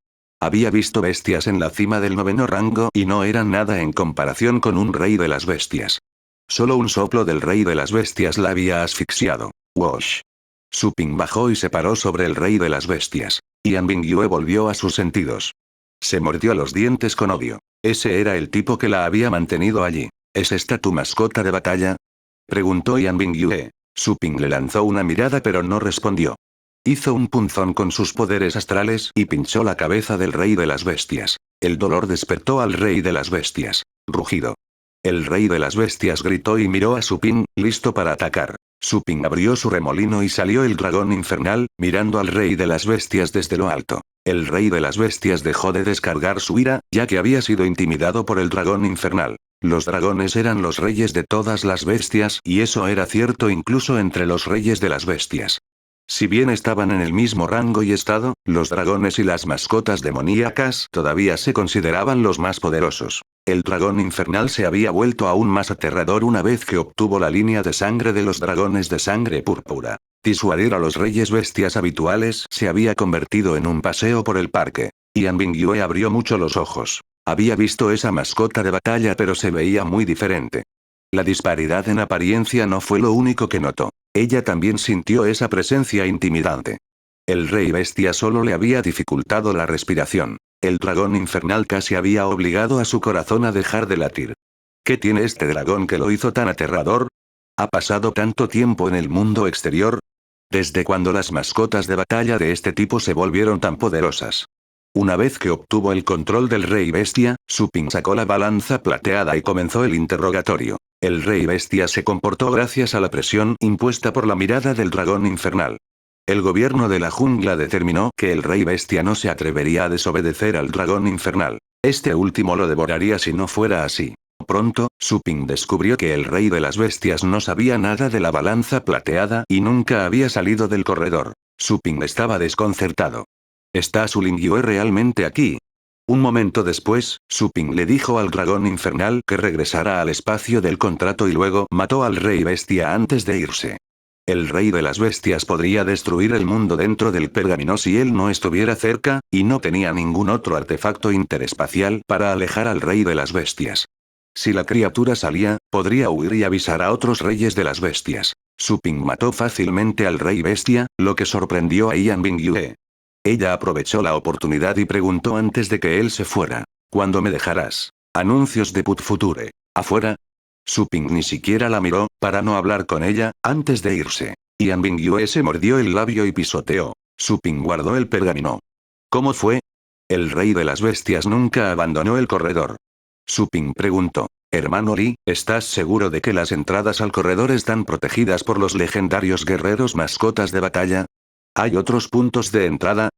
Había visto bestias en la cima del 9º rango y no eran nada en comparación con un rey de las bestias. Solo un soplo del rey de las bestias la había asfixiado. Wash. Su Ping bajó y se paró sobre el rey de las bestias. Yan Bingyue volvió a sus sentidos. Se mordió los dientes con odio. Ese era el tipo que la había mantenido allí. ¿Es esta tu mascota de batalla? Preguntó Yan Bingyue. Su Ping le lanzó una mirada pero no respondió. Hizo un punzón con sus poderes astrales y pinchó la cabeza del rey de las bestias. El dolor despertó al rey de las bestias. Rugido. El rey de las bestias gritó y miró a Su Ping, listo para atacar. Su Ping abrió su remolino y salió el dragón infernal, mirando al rey de las bestias desde lo alto. El rey de las bestias dejó de descargar su ira, ya que había sido intimidado por el dragón infernal. Los dragones eran los reyes de todas las bestias y eso era cierto incluso entre los reyes de las bestias. Si bien estaban en el mismo rango y estado, los dragones y las mascotas demoníacas todavía se consideraban los más poderosos. El dragón infernal se había vuelto aún más aterrador una vez que obtuvo la línea de sangre de los dragones de sangre púrpura. Disuadir a los reyes bestias habituales se había convertido en un paseo por el parque. Yan Bingyue abrió mucho los ojos. Había visto esa mascota de batalla pero se veía muy diferente. La disparidad en apariencia no fue lo único que notó. Ella también sintió esa presencia intimidante. El rey bestia solo le había dificultado la respiración. El dragón infernal casi había obligado a su corazón a dejar de latir. ¿Qué tiene este dragón que lo hizo tan aterrador? ¿Ha pasado tanto tiempo en el mundo exterior? ¿Desde cuando las mascotas de batalla de este tipo se volvieron tan poderosas? Una vez que obtuvo el control del rey bestia, Su Ping sacó la balanza plateada y comenzó el interrogatorio. El rey bestia se comportó gracias a la presión impuesta por la mirada del dragón infernal. El gobierno de la jungla determinó que el rey bestia no se atrevería a desobedecer al dragón infernal. Este último lo devoraría si no fuera así. Pronto, Su Ping descubrió que el rey de las bestias no sabía nada de la balanza plateada y nunca había salido del corredor. Su Ping estaba desconcertado. ¿Está Su Lingyue realmente aquí? Un momento después, Su Ping le dijo al dragón infernal que regresara al espacio del contrato y luego mató al rey bestia antes de irse. El rey de las bestias podría destruir el mundo dentro del pergamino si él no estuviera cerca, y no tenía ningún otro artefacto interespacial para alejar al rey de las bestias. Si la criatura salía, podría huir y avisar a otros reyes de las bestias. Su Ping mató fácilmente al rey bestia, lo que sorprendió a Yan Bingyue. Ella aprovechó la oportunidad y preguntó antes de que él se fuera. ¿Cuándo me dejarás? Anuncios de Put Future. ¿Afuera? Su Ping ni siquiera la miró, para no hablar con ella, antes de irse. Yan Bingyue se mordió el labio y pisoteó. Su Ping guardó el pergamino. ¿Cómo fue? El rey de las bestias nunca abandonó el corredor. Su Ping preguntó. Hermano Li, ¿estás seguro de que las entradas al corredor están protegidas por los legendarios guerreros mascotas de batalla? ¿Hay otros puntos de entrada?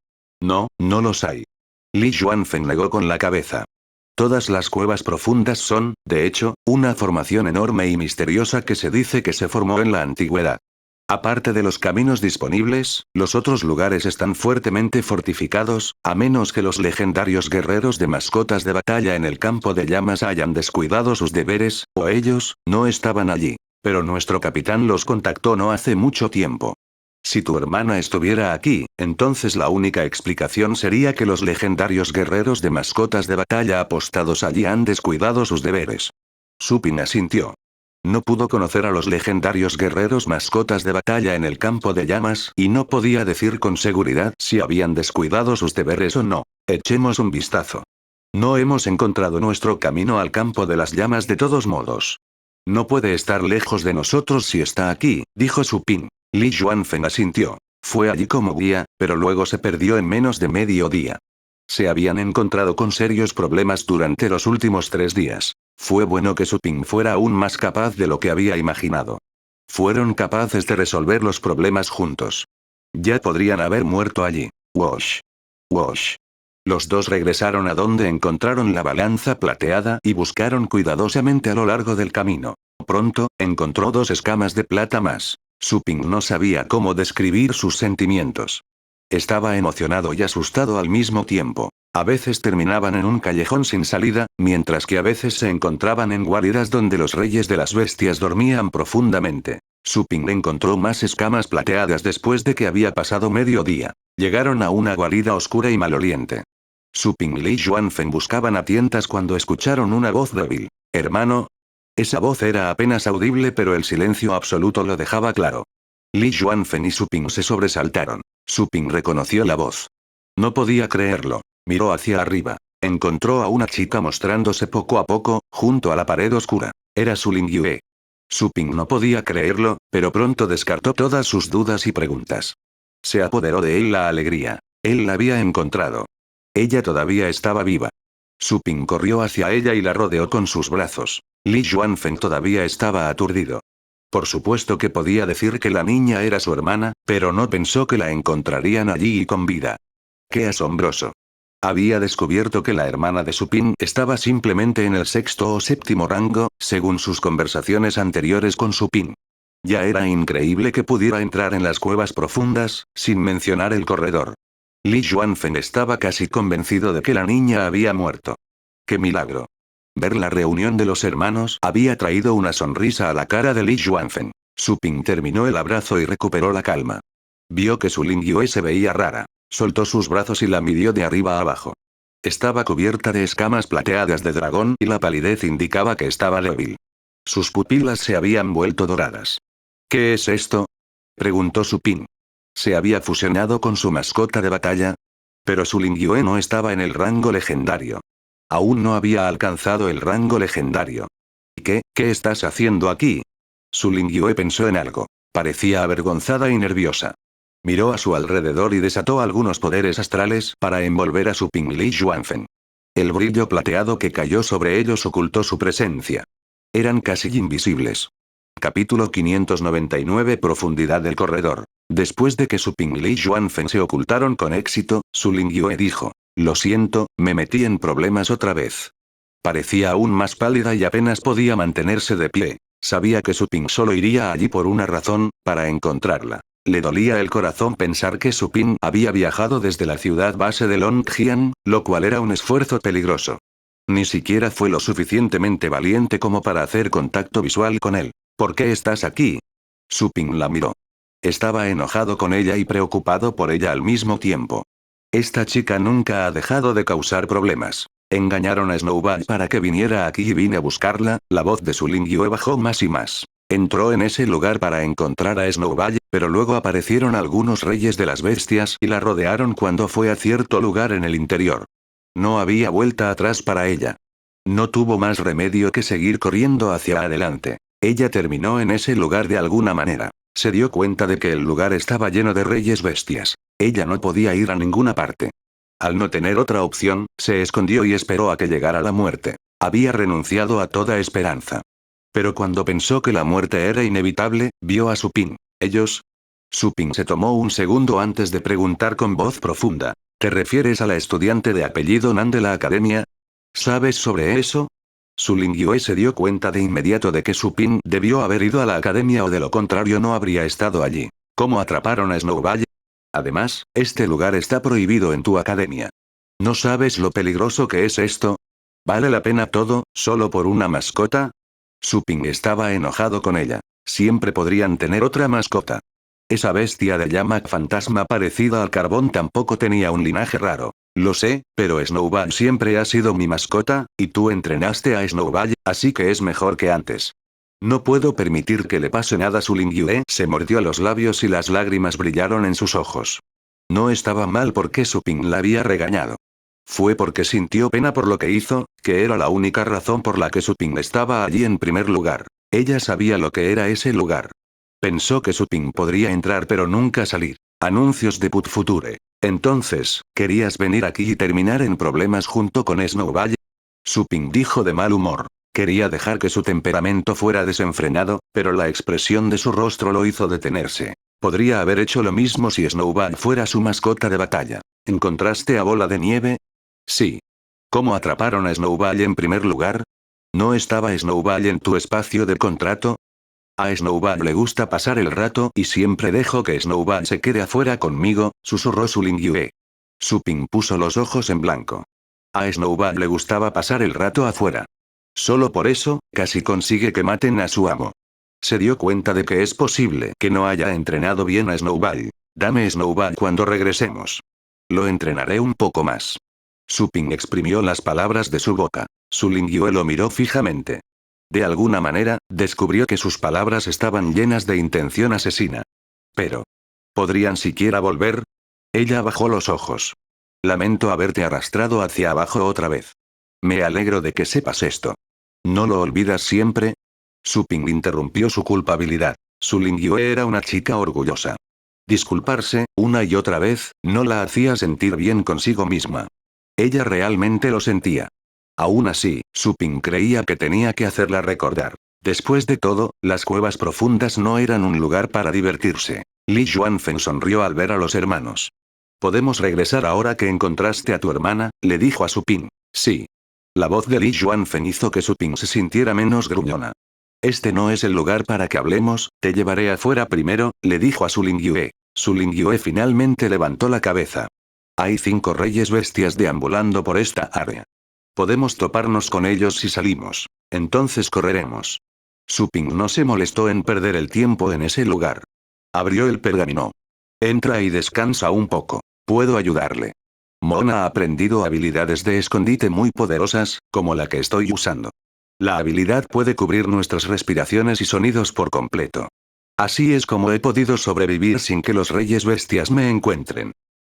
No, no los hay. Li Xuanfeng negó con la cabeza. Todas las cuevas profundas son, de hecho, una formación enorme y misteriosa que se dice que se formó en la antigüedad. Aparte de los caminos disponibles, los otros lugares están fuertemente fortificados, a menos que los legendarios guerreros de mascotas de batalla en el campo de llamas hayan descuidado sus deberes, o ellos, no estaban allí. Pero nuestro capitán los contactó no hace mucho tiempo. Si tu hermana estuviera aquí, entonces la única explicación sería que los legendarios guerreros de mascotas de batalla apostados allí han descuidado sus deberes. Su Ping asintió. No pudo conocer a los legendarios guerreros mascotas de batalla en el campo de llamas y no podía decir con seguridad si habían descuidado sus deberes o no. Echemos un vistazo. No hemos encontrado nuestro camino al campo de las llamas de todos modos. No puede estar lejos de nosotros si está aquí, dijo Su Ping. Li Xuanfeng asintió. Fue allí como guía, pero luego se perdió en menos de medio día. Se habían encontrado con serios problemas durante los últimos 3 días. Fue bueno que Su Ping fuera aún más capaz de lo que había imaginado. Fueron capaces de resolver los problemas juntos. Ya podrían haber muerto allí. Wosh. Wosh. Los dos regresaron a donde encontraron la balanza plateada y buscaron cuidadosamente a lo largo del camino. Pronto, encontró 2 escamas de plata más. Su Ping no sabía cómo describir sus sentimientos. Estaba emocionado y asustado al mismo tiempo. A veces terminaban en un callejón sin salida, mientras que a veces se encontraban en guaridas donde los reyes de las bestias dormían profundamente. Su Ping encontró más escamas plateadas después de que había pasado medio día. Llegaron a una guarida oscura y maloliente. Su Ping y Li Xuanfeng buscaban a tientas cuando escucharon una voz débil. «Hermano». Esa voz era apenas audible pero el silencio absoluto lo dejaba claro. Li Yuanfen y Su Ping se sobresaltaron. Su Ping reconoció la voz. No podía creerlo. Miró hacia arriba. Encontró a una chica mostrándose poco a poco, junto a la pared oscura. Era Su Lingyue. Su Ping no podía creerlo, pero pronto descartó todas sus dudas y preguntas. Se apoderó de él la alegría. Él la había encontrado. Ella todavía estaba viva. Su Ping corrió hacia ella y la rodeó con sus brazos. Li Yuanfen todavía estaba aturdido. Por supuesto que podía decir que la niña era su hermana, pero no pensó que la encontrarían allí y con vida. ¡Qué asombroso! Había descubierto que la hermana de Su Ping estaba simplemente en el sexto o séptimo rango, según sus conversaciones anteriores con Su Ping. Ya era increíble que pudiera entrar en las cuevas profundas, sin mencionar el corredor. Li Yuanfen estaba casi convencido de que la niña había muerto. ¡Qué milagro! Ver la reunión de los hermanos había traído una sonrisa a la cara de Li Yuanfen. Su Ping terminó el abrazo y recuperó la calma. Vio que Su Lingyue se veía rara. Soltó sus brazos y la midió de arriba a abajo. Estaba cubierta de escamas plateadas de dragón y la palidez indicaba que estaba débil. Sus pupilas se habían vuelto doradas. ¿Qué es esto?, preguntó Su Ping. ¿Se había fusionado con su mascota de batalla? Pero Su Lingyue no estaba en el rango legendario. Aún no había alcanzado el rango legendario. ¿Qué estás haciendo aquí? Su Lingyue pensó en algo. Parecía avergonzada y nerviosa. Miró a su alrededor y desató algunos poderes astrales para envolver a Su Ping y Li Yuanfen. El brillo plateado que cayó sobre ellos ocultó su presencia. Eran casi invisibles. Capítulo 599. Profundidad del corredor. Después de que Su Ping y Li Yuanfen se ocultaron con éxito, Su Lingyue dijo: lo siento, me metí en problemas otra vez. Parecía aún más pálida y apenas podía mantenerse de pie. Sabía que Su Ping solo iría allí por una razón, para encontrarla. Le dolía el corazón pensar que Su Ping había viajado desde la ciudad base de Longjiang, lo cual era un esfuerzo peligroso. Ni siquiera fue lo suficientemente valiente como para hacer contacto visual con él. ¿Por qué estás aquí? Su Ping la miró. Estaba enojado con ella y preocupado por ella al mismo tiempo. Esta chica nunca ha dejado de causar problemas. Engañaron a Snowball para que viniera aquí y vine a buscarla. La voz de Su Lingyue bajó más y más. Entró en ese lugar para encontrar a Snowball, pero luego aparecieron algunos reyes de las bestias y la rodearon cuando fue a cierto lugar en el interior. No había vuelta atrás para ella. No tuvo más remedio que seguir corriendo hacia adelante. Ella terminó en ese lugar de alguna manera. Se dio cuenta de que el lugar estaba lleno de reyes bestias. Ella no podía ir a ninguna parte. Al no tener otra opción, se escondió y esperó a que llegara la muerte. Había renunciado a toda esperanza. Pero cuando pensó que la muerte era inevitable, vio a Su Ping. ¿Ellos? Su Ping se tomó un segundo antes de preguntar con voz profunda. ¿Te refieres a la estudiante de apellido Nan de la academia? ¿Sabes sobre eso? Su Lingyue se dio cuenta de inmediato de que Su Ping debió haber ido a la academia o de lo contrario no habría estado allí. ¿Cómo atraparon a Snowball? Además, este lugar está prohibido en tu academia. ¿No sabes lo peligroso que es esto? ¿Vale la pena todo, solo por una mascota? Su Ping estaba enojado con ella. Siempre podrían tener otra mascota. Esa bestia de llama fantasma parecida al carbón tampoco tenía un linaje raro. Lo sé, pero Snowball siempre ha sido mi mascota, y tú entrenaste a Snowball, así que es mejor que antes. No puedo permitir que le pase nada. Su Lingyue se mordió los labios y las lágrimas brillaron en sus ojos. No estaba mal porque Su Ping la había regañado. Fue porque sintió pena por lo que hizo, que era la única razón por la que Su Ping estaba allí en primer lugar. Ella sabía lo que era ese lugar. Pensó que Su Ping podría entrar pero nunca salir. Anuncios de Put Future. Entonces, ¿querías venir aquí y terminar en problemas junto con Snowball? Su Ping dijo de mal humor. Quería dejar que su temperamento fuera desenfrenado, pero la expresión de su rostro lo hizo detenerse. Podría haber hecho lo mismo si Snowball fuera su mascota de batalla. ¿Encontraste a Bola de Nieve? Sí. ¿Cómo atraparon a Snowball en primer lugar? ¿No estaba Snowball en tu espacio de contrato? A Snowball le gusta pasar el rato y siempre dejo que Snowball se quede afuera conmigo, susurró Su Lingyue. Su Ping puso los ojos en blanco. A Snowball le gustaba pasar el rato afuera. Solo por eso, casi consigue que maten a su amo. Se dio cuenta de que es posible que no haya entrenado bien a Snowball. Dame Snowball cuando regresemos. Lo entrenaré un poco más. Su Ping exprimió las palabras de su boca. Su Lingyue lo miró fijamente. De alguna manera, descubrió que sus palabras estaban llenas de intención asesina. Pero, ¿podrían siquiera volver? Ella bajó los ojos. Lamento haberte arrastrado hacia abajo otra vez. Me alegro de que sepas esto. ¿No lo olvidas siempre? Su Ping interrumpió su culpabilidad. Su Lingyue era una chica orgullosa. Disculparse, una y otra vez, no la hacía sentir bien consigo misma. Ella realmente lo sentía. Aún así, Su Ping creía que tenía que hacerla recordar. Después de todo, las cuevas profundas no eran un lugar para divertirse. Li Yuanfen sonrió al ver a los hermanos. «¿Podemos regresar ahora que encontraste a tu hermana?», le dijo a Su Ping. «Sí». La voz de Li Yuanfen hizo que Su Ping se sintiera menos gruñona. «Este no es el lugar para que hablemos, te llevaré afuera primero», le dijo a Su Lingyue. Su Lingyue finalmente levantó la cabeza. «Hay 5 reyes bestias deambulando por esta área. Podemos toparnos con ellos si salimos. Entonces correremos». Su Ping no se molestó en perder el tiempo en ese lugar. Abrió el pergamino. «Entra y descansa un poco. Puedo ayudarle». Mon ha aprendido habilidades de escondite muy poderosas, como la que estoy usando. La habilidad puede cubrir nuestras respiraciones y sonidos por completo. Así es como he podido sobrevivir sin que los reyes bestias me encuentren.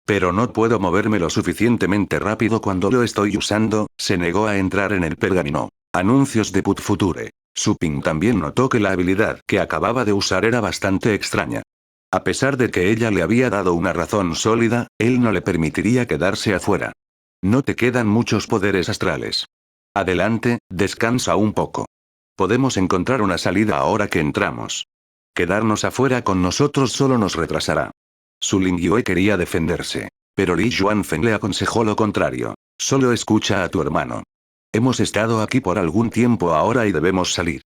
Pero no puedo moverme lo suficientemente rápido cuando lo estoy usando, se negó a entrar en el pergamino. Anuncios de Put Future. Su Ping también notó que la habilidad que acababa de usar era bastante extraña. A pesar de que ella le había dado una razón sólida, él no le permitiría quedarse afuera. No te quedan muchos poderes astrales. Adelante, descansa un poco. Podemos encontrar una salida ahora que entramos. Quedarnos afuera con nosotros solo nos retrasará. Su Lingyue quería defenderse. Pero Li Yuanfen le aconsejó lo contrario. Solo escucha a tu hermano. Hemos estado aquí por algún tiempo ahora y debemos salir.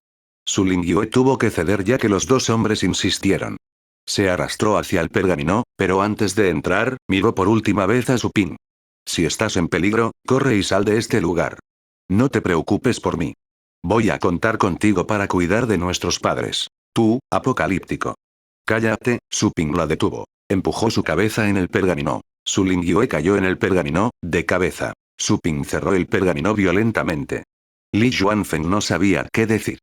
Su Lingyue tuvo que ceder ya que los dos hombres insistieron. Se arrastró hacia el pergamino, pero antes de entrar, miró por última vez a Su Ping. Si estás en peligro, corre y sal de este lugar. No te preocupes por mí. Voy a contar contigo para cuidar de nuestros padres. Tú, apocalíptico. Cállate, Su Ping la detuvo. Empujó su cabeza en el pergamino. Su Lingyue cayó en el pergamino, de cabeza. Su Ping cerró el pergamino violentamente. Li Yuanfen no sabía qué decir.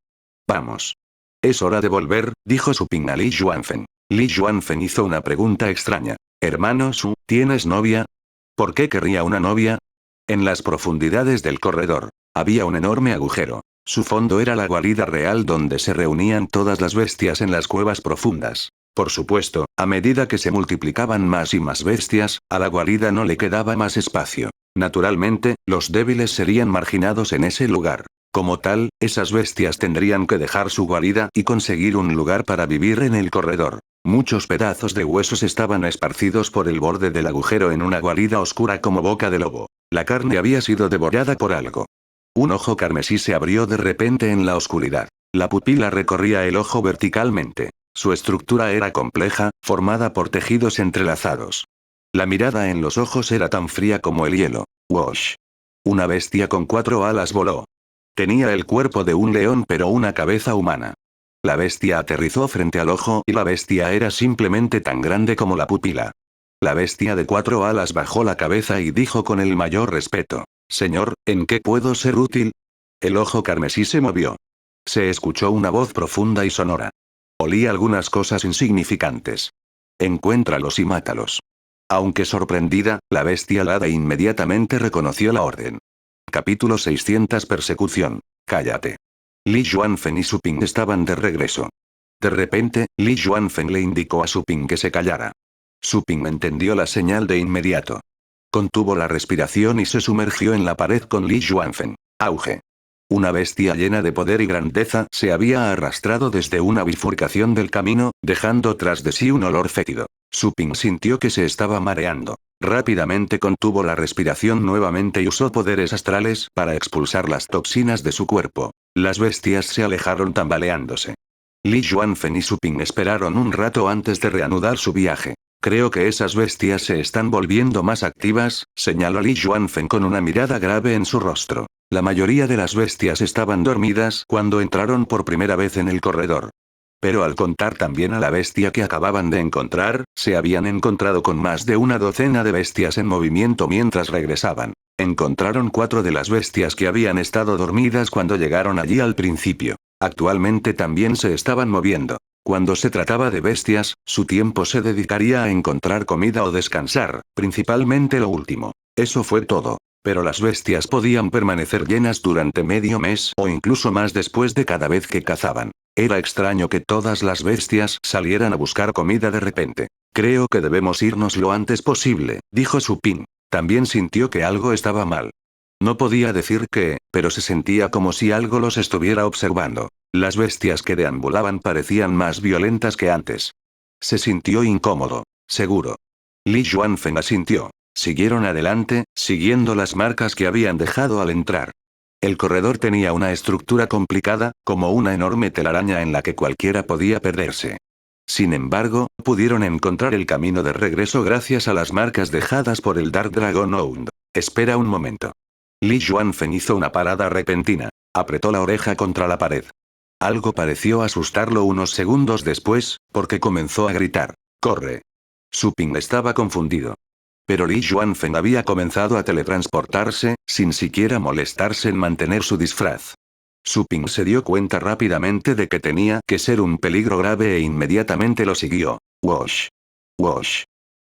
Vamos. Es hora de volver, dijo Su Ping a Li Yuanfen. Li Yuanfen hizo una pregunta extraña. Hermano Su, ¿tienes novia? ¿Por qué querría una novia? En las profundidades del corredor, había un enorme agujero. Su fondo era la guarida real donde se reunían todas las bestias en las cuevas profundas. Por supuesto, a medida que se multiplicaban más y más bestias, a la guarida no le quedaba más espacio. Naturalmente, los débiles serían marginados en ese lugar. Como tal, esas bestias tendrían que dejar su guarida y conseguir un lugar para vivir en el corredor. Muchos pedazos de huesos estaban esparcidos por el borde del agujero en una guarida oscura como boca de lobo. La carne había sido devorada por algo. Un ojo carmesí se abrió de repente en la oscuridad. La pupila recorría el ojo verticalmente. Su estructura era compleja, formada por tejidos entrelazados. La mirada en los ojos era tan fría como el hielo. Wosh. Una bestia con 4 alas voló. Tenía el cuerpo de un león pero una cabeza humana. La bestia aterrizó frente al ojo y la bestia era simplemente tan grande como la pupila. La bestia de 4 alas bajó la cabeza y dijo con el mayor respeto: «Señor, ¿en qué puedo ser útil?». El ojo carmesí se movió. Se escuchó una voz profunda y sonora. Olí algunas cosas insignificantes. Encuéntralos y mátalos. Aunque sorprendida, la bestia alada inmediatamente reconoció la orden. Capítulo 600 Persecución. Cállate. Li Yuanfen y Su Ping estaban de regreso. De repente, Li Yuanfen le indicó a Su Ping que se callara. Su Ping entendió la señal de inmediato. Contuvo la respiración y se sumergió en la pared con Li Yuanfen. Auge. Una bestia llena de poder y grandeza se había arrastrado desde una bifurcación del camino, dejando tras de sí un olor fétido. Su Ping sintió que se estaba mareando. Rápidamente contuvo la respiración nuevamente y usó poderes astrales para expulsar las toxinas de su cuerpo. Las bestias se alejaron tambaleándose. Li Yuanfen y Su Ping esperaron un rato antes de reanudar su viaje. Creo que esas bestias se están volviendo más activas, señaló Li Yuanfen con una mirada grave en su rostro. La mayoría de las bestias estaban dormidas cuando entraron por primera vez en el corredor. Pero al contar también a la bestia que acababan de encontrar, se habían encontrado con más de una docena de bestias en movimiento mientras regresaban. Encontraron 4 de las bestias que habían estado dormidas cuando llegaron allí al principio. Actualmente también se estaban moviendo. Cuando se trataba de bestias, su tiempo se dedicaría a encontrar comida o descansar, principalmente lo último. Eso fue todo. Pero las bestias podían permanecer llenas durante medio mes o incluso más después de cada vez que cazaban. Era extraño que todas las bestias salieran a buscar comida de repente. Creo que debemos irnos lo antes posible, dijo Supin. También sintió que algo estaba mal. No podía decir qué, pero se sentía como si algo los estuviera observando. Las bestias que deambulaban parecían más violentas que antes. Se sintió incómodo. Seguro. Li Yuanfeng asintió. Siguieron adelante, siguiendo las marcas que habían dejado al entrar. El corredor tenía una estructura complicada, como una enorme telaraña en la que cualquiera podía perderse. Sin embargo, pudieron encontrar el camino de regreso gracias a las marcas dejadas por el Dark Dragon Hound. Espera un momento. Li Yuanfeng hizo una parada repentina. Apretó la oreja contra la pared. Algo pareció asustarlo unos segundos después, porque comenzó a gritar. ¡Corre! Suping estaba confundido. Pero Li Yuanfeng había comenzado a teletransportarse, sin siquiera molestarse en mantener su disfraz. Suping se dio cuenta rápidamente de que tenía que ser un peligro grave e inmediatamente lo siguió. Wosh. Wosh.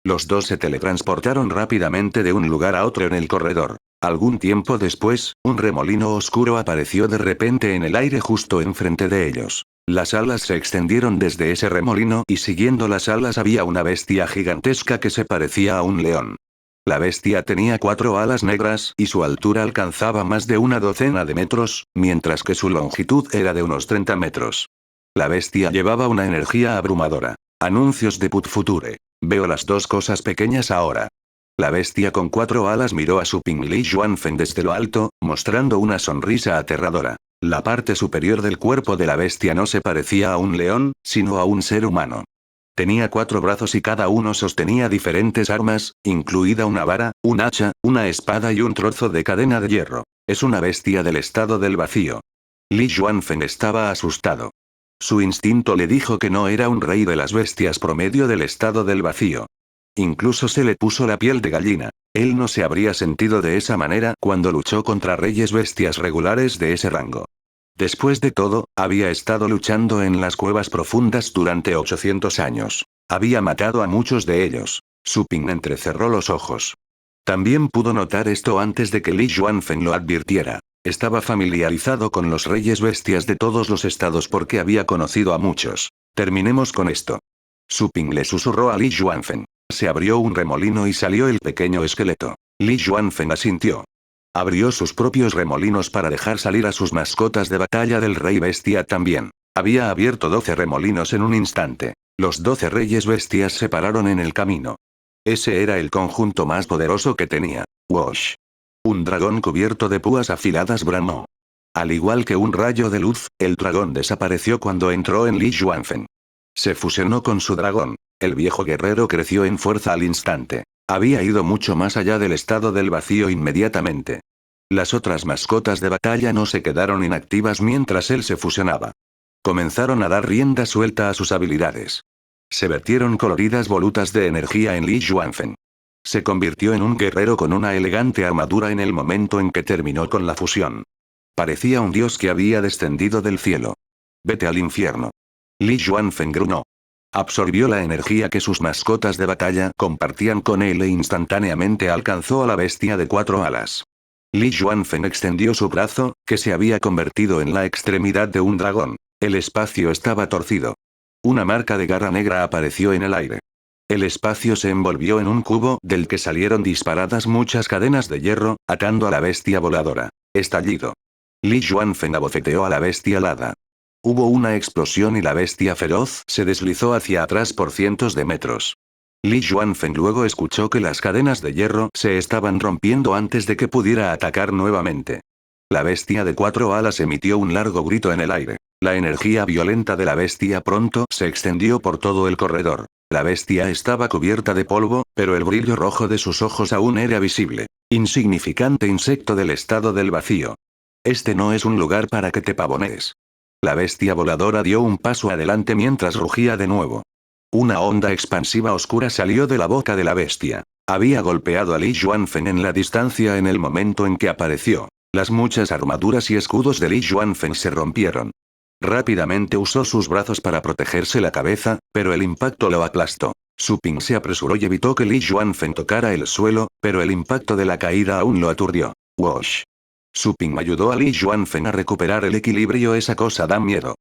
Los dos se teletransportaron rápidamente de un lugar a otro en el corredor. Algún tiempo después, un remolino oscuro apareció de repente en el aire justo enfrente de ellos. Las alas se extendieron desde ese remolino y siguiendo las alas había una bestia gigantesca que se parecía a un león. La bestia tenía 4 alas negras y su altura alcanzaba más de una docena de metros, mientras que su longitud era de unos 30 metros. La bestia llevaba una energía abrumadora. Anuncios de Put Future. Veo las dos cosas pequeñas ahora. La bestia con 4 alas miró a Suping Li Yuanfeng desde lo alto, mostrando una sonrisa aterradora. La parte superior del cuerpo de la bestia no se parecía a un león, sino a un ser humano. Tenía 4 brazos y cada uno sostenía diferentes armas, incluida una vara, un hacha, una espada y un trozo de cadena de hierro. Es una bestia del estado del vacío. Li Yuanfeng estaba asustado. Su instinto le dijo que no era un rey de las bestias promedio del estado del vacío. Incluso se le puso la piel de gallina. Él no se habría sentido de esa manera cuando luchó contra reyes bestias regulares de ese rango. Después de todo, había estado luchando en las cuevas profundas durante 800 años. Había matado a muchos de ellos. Suping entrecerró los ojos. También pudo notar esto antes de que Li Yuanfeng lo advirtiera. Estaba familiarizado con los reyes bestias de todos los estados porque había conocido a muchos. Terminemos con esto. Suping le susurró a Li Yuanfeng. Se abrió un remolino y salió el pequeño esqueleto. Li Yuanfeng asintió. Abrió sus propios remolinos para dejar salir a sus mascotas de batalla del rey bestia también. Había abierto 12 remolinos en un instante. Los 12 reyes bestias se pararon en el camino. Ese era el conjunto más poderoso que tenía. Wosh. Un dragón cubierto de púas afiladas bramó. Al igual que un rayo de luz, el dragón desapareció cuando entró en Li Yuanfeng. Se fusionó con su dragón. El viejo guerrero creció en fuerza al instante. Había ido mucho más allá del estado del vacío inmediatamente. Las otras mascotas de batalla no se quedaron inactivas mientras él se fusionaba. Comenzaron a dar rienda suelta a sus habilidades. Se vertieron coloridas volutas de energía en Li Yuanfeng. Se convirtió en un guerrero con una elegante armadura en el momento en que terminó con la fusión. Parecía un dios que había descendido del cielo. Vete al infierno. Li Yuanfeng gruñó. Absorbió la energía que sus mascotas de batalla compartían con él e instantáneamente alcanzó a la bestia de 4 alas. Li Yuanfeng extendió su brazo, que se había convertido en la extremidad de un dragón. El espacio estaba torcido. Una marca de garra negra apareció en el aire. El espacio se envolvió en un cubo del que salieron disparadas muchas cadenas de hierro, atando a la bestia voladora. Estallido. Li Yuanfeng abofeteó a la bestia alada. Hubo una explosión y la bestia feroz se deslizó hacia atrás por cientos de metros. Li Yuanfeng luego escuchó que las cadenas de hierro se estaban rompiendo antes de que pudiera atacar nuevamente. La bestia de 4 alas emitió un largo grito en el aire. La energía violenta de la bestia pronto se extendió por todo el corredor. La bestia estaba cubierta de polvo, pero el brillo rojo de sus ojos aún era visible. Insignificante insecto del estado del vacío. Este no es un lugar para que te pavonees. La bestia voladora dio un paso adelante mientras rugía de nuevo. Una onda expansiva oscura salió de la boca de la bestia. Había golpeado a Li Yuanfeng en la distancia en el momento en que apareció. Las muchas armaduras y escudos de Li Yuanfeng se rompieron. Rápidamente usó sus brazos para protegerse la cabeza, pero el impacto lo aplastó. Su Ping se apresuró y evitó que Li Yuanfen tocara el suelo, pero el impacto de la caída aún lo aturdió. Wash. Su Ping ayudó a Li Yuanfen a recuperar el equilibrio. Esa cosa da miedo.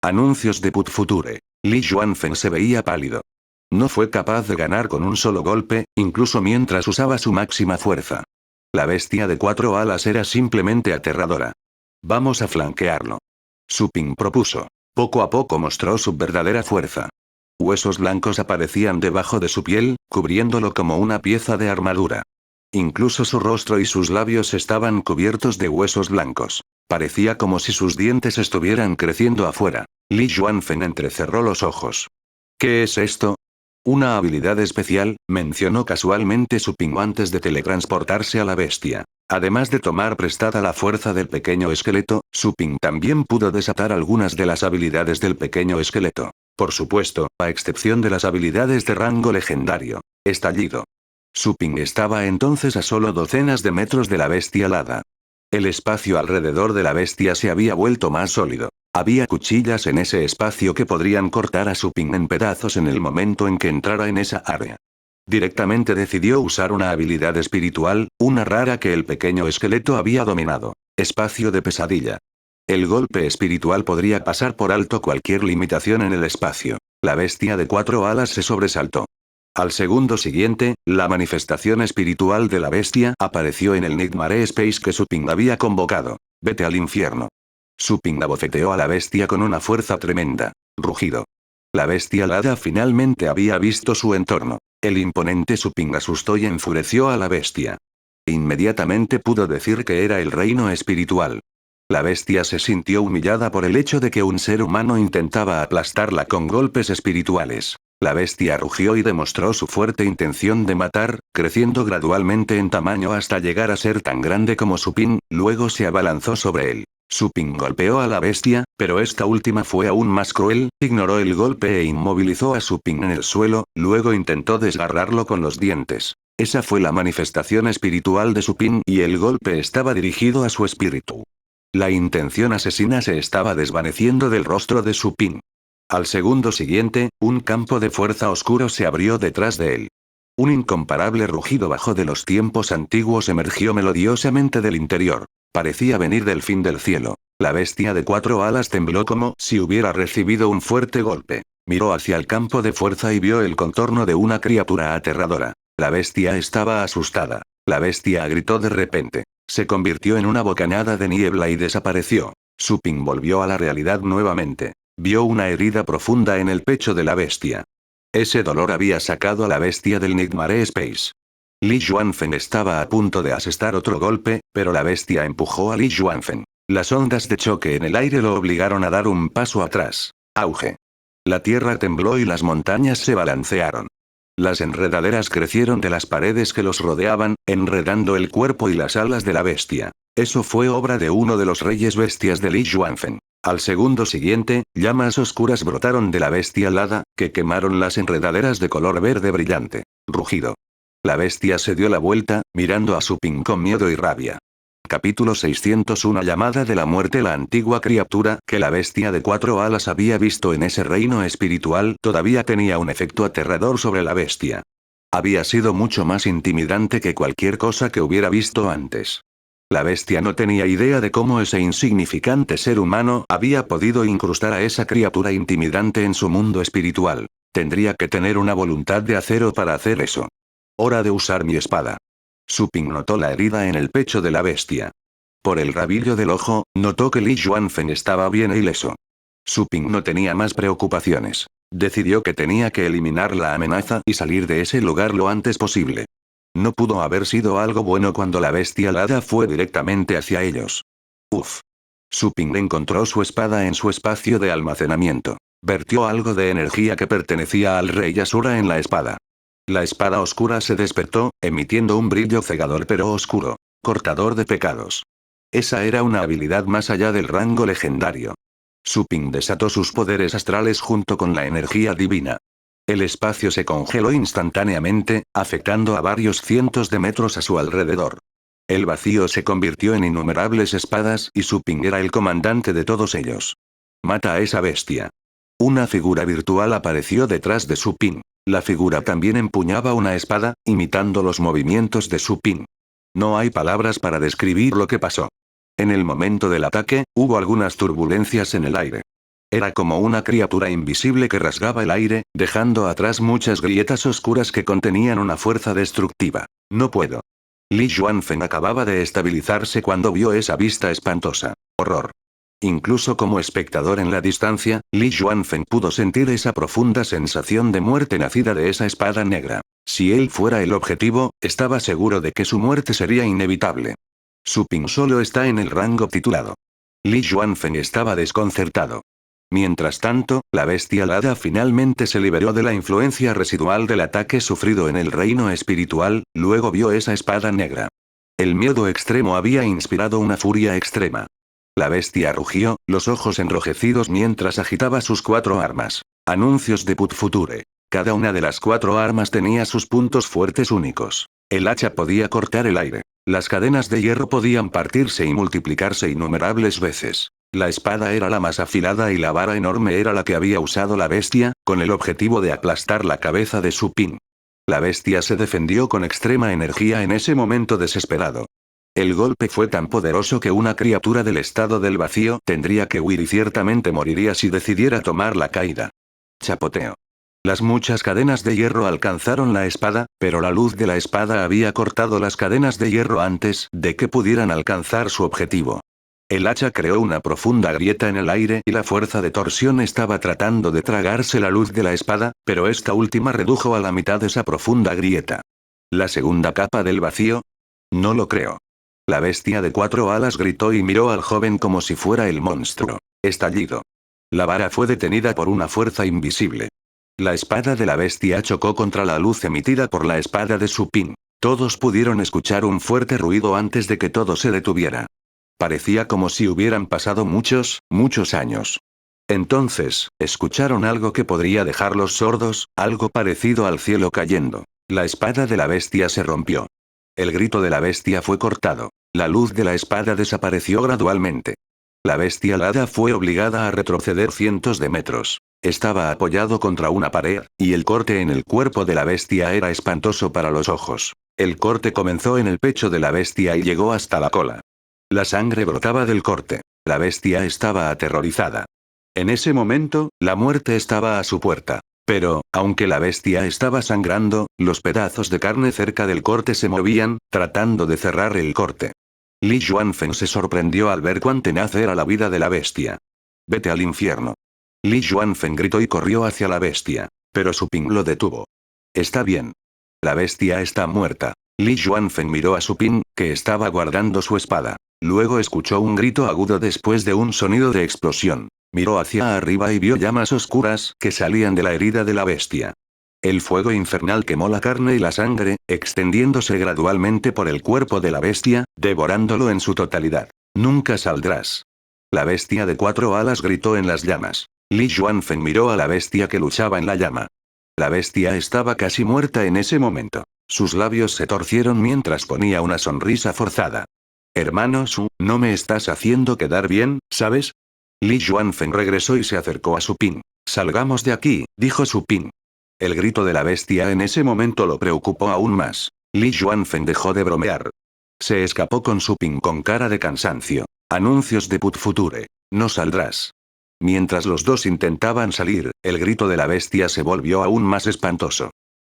Anuncios de Put Future. Li Yuanfen se veía pálido. No fue capaz de ganar con un solo golpe, incluso mientras usaba su máxima fuerza. La bestia de 4 alas era simplemente aterradora. Vamos a flanquearlo. Su Ping propuso. Poco a poco mostró su verdadera fuerza. Huesos blancos aparecían debajo de su piel, cubriéndolo como una pieza de armadura. Incluso su rostro y sus labios estaban cubiertos de huesos blancos. Parecía como si sus dientes estuvieran creciendo afuera. Li Yuanfen entrecerró los ojos. ¿Qué es esto? Una habilidad especial, mencionó casualmente Su Ping antes de teletransportarse a la bestia. Además de tomar prestada la fuerza del pequeño esqueleto, Su Ping también pudo desatar algunas de las habilidades del pequeño esqueleto. Por supuesto, a excepción de las habilidades de rango legendario. Estallido. Su Ping estaba entonces a solo docenas de metros de la bestia alada. El espacio alrededor de la bestia se había vuelto más sólido. Había cuchillas en ese espacio que podrían cortar a Su Ping en pedazos en el momento en que entrara en esa área. Directamente decidió usar una habilidad espiritual, una rara que el pequeño esqueleto había dominado. Espacio de pesadilla. El golpe espiritual podría pasar por alto cualquier limitación en el espacio. La bestia de 4 alas se sobresaltó. Al segundo siguiente, la manifestación espiritual de la bestia apareció en el Nightmare Space que Su Ping había convocado. Vete al infierno. Su Ping abofeteó a la bestia con una fuerza tremenda. Rugido. La bestia alada finalmente había visto su entorno. El imponente Su Ping asustó y enfureció a la bestia. Inmediatamente pudo decir que era el reino espiritual. La bestia se sintió humillada por el hecho de que un ser humano intentaba aplastarla con golpes espirituales. La bestia rugió y demostró su fuerte intención de matar, creciendo gradualmente en tamaño hasta llegar a ser tan grande como Su Ping, luego se abalanzó sobre él. Su Ping golpeó a la bestia, pero esta última fue aún más cruel, ignoró el golpe e inmovilizó a Su Ping en el suelo, luego intentó desgarrarlo con los dientes. Esa fue la manifestación espiritual de Su Ping y el golpe estaba dirigido a su espíritu. La intención asesina se estaba desvaneciendo del rostro de Su Ping. Al segundo siguiente, un campo de fuerza oscuro se abrió detrás de él. Un incomparable rugido bajo de los tiempos antiguos emergió melodiosamente del interior. Parecía venir del fin del cielo. La bestia de 4 alas tembló como si hubiera recibido un fuerte golpe. Miró hacia el campo de fuerza y vio el contorno de una criatura aterradora. La bestia estaba asustada. La bestia gritó de repente. Se convirtió en una bocanada de niebla y desapareció. Su Ping volvió a la realidad nuevamente. Vio una herida profunda en el pecho de la bestia. Ese dolor había sacado a la bestia del Nightmare Space. Li Yuanfen estaba a punto de asestar otro golpe, pero la bestia empujó a Li Yuanfen. Las ondas de choque en el aire lo obligaron a dar un paso atrás. Auge. La tierra tembló y las montañas se balancearon. Las enredaderas crecieron de las paredes que los rodeaban, enredando el cuerpo y las alas de la bestia. Eso fue obra de uno de los reyes bestias de Li Yuanfen. Al segundo siguiente, llamas oscuras brotaron de la bestia alada, que quemaron las enredaderas de color verde brillante. Rugido. La bestia se dio la vuelta, mirando a Su Ping con miedo y rabia. Capítulo 601 Llamada de la muerte. La antigua criatura que la bestia de 4 alas había visto en ese reino espiritual todavía tenía un efecto aterrador sobre la bestia. Había sido mucho más intimidante que cualquier cosa que hubiera visto antes. La bestia no tenía idea de cómo ese insignificante ser humano había podido incrustar a esa criatura intimidante en su mundo espiritual. Tendría que tener una voluntad de acero para hacer eso. Hora de usar mi espada. Su Ping notó la herida en el pecho de la bestia. Por el rabillo del ojo, notó que Li Yuanfen estaba bien e ileso. Su Ping no tenía más preocupaciones. Decidió que tenía que eliminar la amenaza y salir de ese lugar lo antes posible. No pudo haber sido algo bueno cuando la bestia alada fue directamente hacia ellos. Uf. Su Ping encontró su espada en su espacio de almacenamiento. Vertió algo de energía que pertenecía al rey Asura en la espada. La espada oscura se despertó, emitiendo un brillo cegador pero oscuro. Cortador de pecados. Esa era una habilidad más allá del rango legendario. Su Ping desató sus poderes astrales junto con la energía divina. El espacio se congeló instantáneamente, afectando a varios cientos de metros a su alrededor. El vacío se convirtió en innumerables espadas y Su Ping era el comandante de todos ellos. Mata a esa bestia. Una figura virtual apareció detrás de Su Ping. La figura también empuñaba una espada, imitando los movimientos de Su Ping. No hay palabras para describir lo que pasó. En el momento del ataque, hubo algunas turbulencias en el aire. Era como una criatura invisible que rasgaba el aire, dejando atrás muchas grietas oscuras que contenían una fuerza destructiva. No puedo. Li Yuanfeng acababa de estabilizarse cuando vio esa vista espantosa. Horror. Incluso como espectador en la distancia, Li Yuanfeng pudo sentir esa profunda sensación de muerte nacida de esa espada negra. Si él fuera el objetivo, estaba seguro de que su muerte sería inevitable. Su Ping solo está en el rango titulado. Li Yuanfeng estaba desconcertado. Mientras tanto, la bestia alada finalmente se liberó de la influencia residual del ataque sufrido en el reino espiritual, luego vio esa espada negra. El miedo extremo había inspirado una furia extrema. La bestia rugió, los ojos enrojecidos mientras agitaba sus 4 armas. Anuncios de Put Future. Cada una de las 4 armas tenía sus puntos fuertes únicos. El hacha podía cortar el aire. Las cadenas de hierro podían partirse y multiplicarse innumerables veces. La espada era la más afilada y la vara enorme era la que había usado la bestia, con el objetivo de aplastar la cabeza de Su Ping. La bestia se defendió con extrema energía en ese momento desesperado. El golpe fue tan poderoso que una criatura del estado del vacío tendría que huir y ciertamente moriría si decidiera tomar la caída. Chapoteo. Las muchas cadenas de hierro alcanzaron la espada, pero la luz de la espada había cortado las cadenas de hierro antes de que pudieran alcanzar su objetivo. El hacha creó una profunda grieta en el aire y la fuerza de torsión estaba tratando de tragarse la luz de la espada, pero esta última redujo a la mitad esa profunda grieta. ¿La segunda capa del vacío? No lo creo. La bestia de 4 alas gritó y miró al joven como si fuera el monstruo. Estallido. La vara fue detenida por una fuerza invisible. La espada de la bestia chocó contra la luz emitida por la espada de Su Ping. Todos pudieron escuchar un fuerte ruido antes de que todo se detuviera. Parecía como si hubieran pasado muchos años. Entonces, escucharon algo que podría dejarlos sordos, algo parecido al cielo cayendo. La espada de la bestia se rompió. El grito de la bestia fue cortado. La luz de la espada desapareció gradualmente. La bestia alada fue obligada a retroceder cientos de metros. Estaba apoyado contra una pared, y el corte en el cuerpo de la bestia era espantoso para los ojos. El corte comenzó en el pecho de la bestia y llegó hasta la cola. La sangre brotaba del corte. La bestia estaba aterrorizada. En ese momento, la muerte estaba a su puerta. Pero, aunque la bestia estaba sangrando, los pedazos de carne cerca del corte se movían, tratando de cerrar el corte. Li Yuanfeng se sorprendió al ver cuán tenaz era la vida de la bestia. «Vete al infierno». Li Yuanfeng gritó y corrió hacia la bestia. Pero Su Ping lo detuvo. «Está bien. La bestia está muerta». Li Yuanfeng miró a Su Ping, que estaba guardando su espada. Luego escuchó un grito agudo después de un sonido de explosión. Miró hacia arriba y vio llamas oscuras que salían de la herida de la bestia. El fuego infernal quemó la carne y la sangre, extendiéndose gradualmente por el cuerpo de la bestia, devorándolo en su totalidad. «Nunca saldrás». La bestia de 4 alas gritó en las llamas. Li Yuanfeng miró a la bestia que luchaba en la llama. La bestia estaba casi muerta en ese momento. Sus labios se torcieron mientras ponía una sonrisa forzada. «Hermano Su, no me estás haciendo quedar bien, ¿sabes?» Li Yuanfeng regresó y se acercó a Su Ping. «Salgamos de aquí», dijo Su Ping. El grito de la bestia en ese momento lo preocupó aún más. Li Yuanfeng dejó de bromear. Se escapó con Su Ping con cara de cansancio. Anuncios de Put Future. «No saldrás». Mientras los dos intentaban salir, el grito de la bestia se volvió aún más espantoso.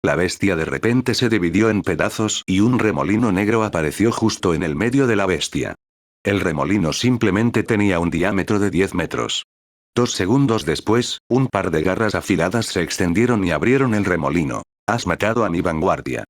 La bestia de repente se dividió en pedazos y un remolino negro apareció justo en el medio de la bestia. El remolino simplemente tenía un diámetro de 10 metros. 2 segundos después, un par de garras afiladas se extendieron y abrieron el remolino. «Has matado a mi vanguardia.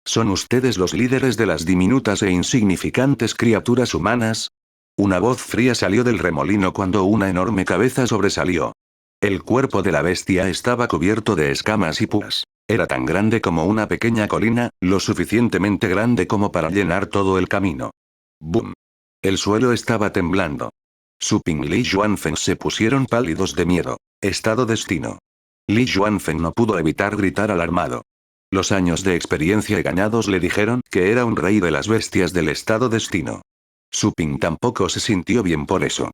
¿Son ustedes los líderes de las diminutas e insignificantes criaturas humanas?» Una voz fría salió del remolino cuando una enorme cabeza sobresalió. El cuerpo de la bestia estaba cubierto de escamas y púas. Era tan grande como una pequeña colina, lo suficientemente grande como para llenar todo el camino. ¡Bum! El suelo estaba temblando. Su Ping y Li Yuanfeng se pusieron pálidos de miedo. Estado destino. Li Yuanfeng no pudo evitar gritar alarmado. Los años de experiencia ganados le dijeron que era un rey de las bestias del estado destino. Su Ping tampoco se sintió bien por eso.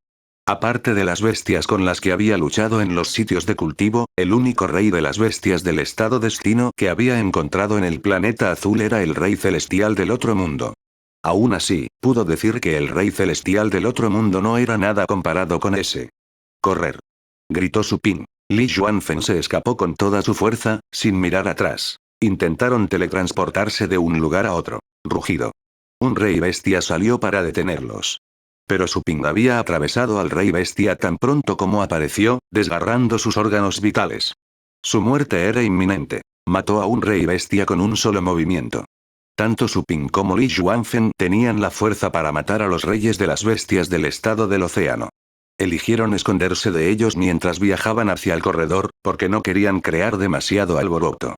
Aparte de las bestias con las que había luchado en los sitios de cultivo, el único rey de las bestias del estado destino que había encontrado en el planeta azul era el rey celestial del otro mundo. Aún así, pudo decir que el rey celestial del otro mundo no era nada comparado con ese. ¡Correr! Gritó Su Ping. Li Yuanfen se escapó con toda su fuerza, sin mirar atrás. Intentaron teletransportarse de un lugar a otro. Rugido. Un rey bestia salió para detenerlos. Pero Su Ping había atravesado al rey bestia tan pronto como apareció, desgarrando sus órganos vitales. Su muerte era inminente. Mató a un rey bestia con un solo movimiento. Tanto Su Ping como Li Yuanfen tenían la fuerza para matar a los reyes de las bestias del estado del océano. Eligieron esconderse de ellos mientras viajaban hacia el corredor, porque no querían crear demasiado alboroto.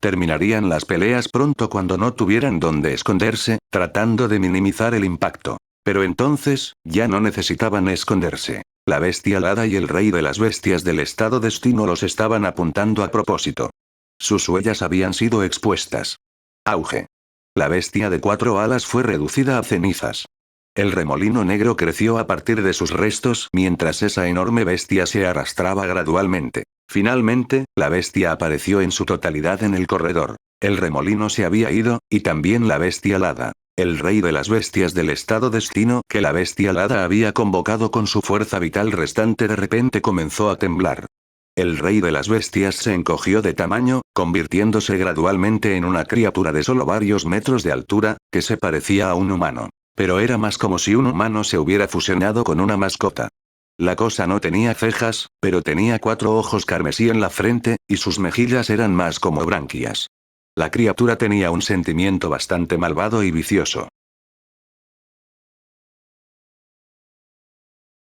Terminarían las peleas pronto cuando no tuvieran dónde esconderse, tratando de minimizar el impacto. Pero entonces, ya no necesitaban esconderse. La bestia alada y el rey de las bestias del estado destino los estaban apuntando a propósito. Sus huellas habían sido expuestas. Auge. La bestia de 4 alas fue reducida a cenizas. El remolino negro creció a partir de sus restos mientras esa enorme bestia se arrastraba gradualmente. Finalmente, la bestia apareció en su totalidad en el corredor. El remolino se había ido, y también la bestia alada. El rey de las bestias del estado destino que la bestia alada había convocado con su fuerza vital restante de repente comenzó a temblar. El rey de las bestias se encogió de tamaño, convirtiéndose gradualmente en una criatura de solo varios metros de altura, que se parecía a un humano. Pero era más como si un humano se hubiera fusionado con una mascota. La cosa no tenía cejas, pero tenía 4 ojos carmesí en la frente, y sus mejillas eran más como branquias. La criatura tenía un sentimiento bastante malvado y vicioso.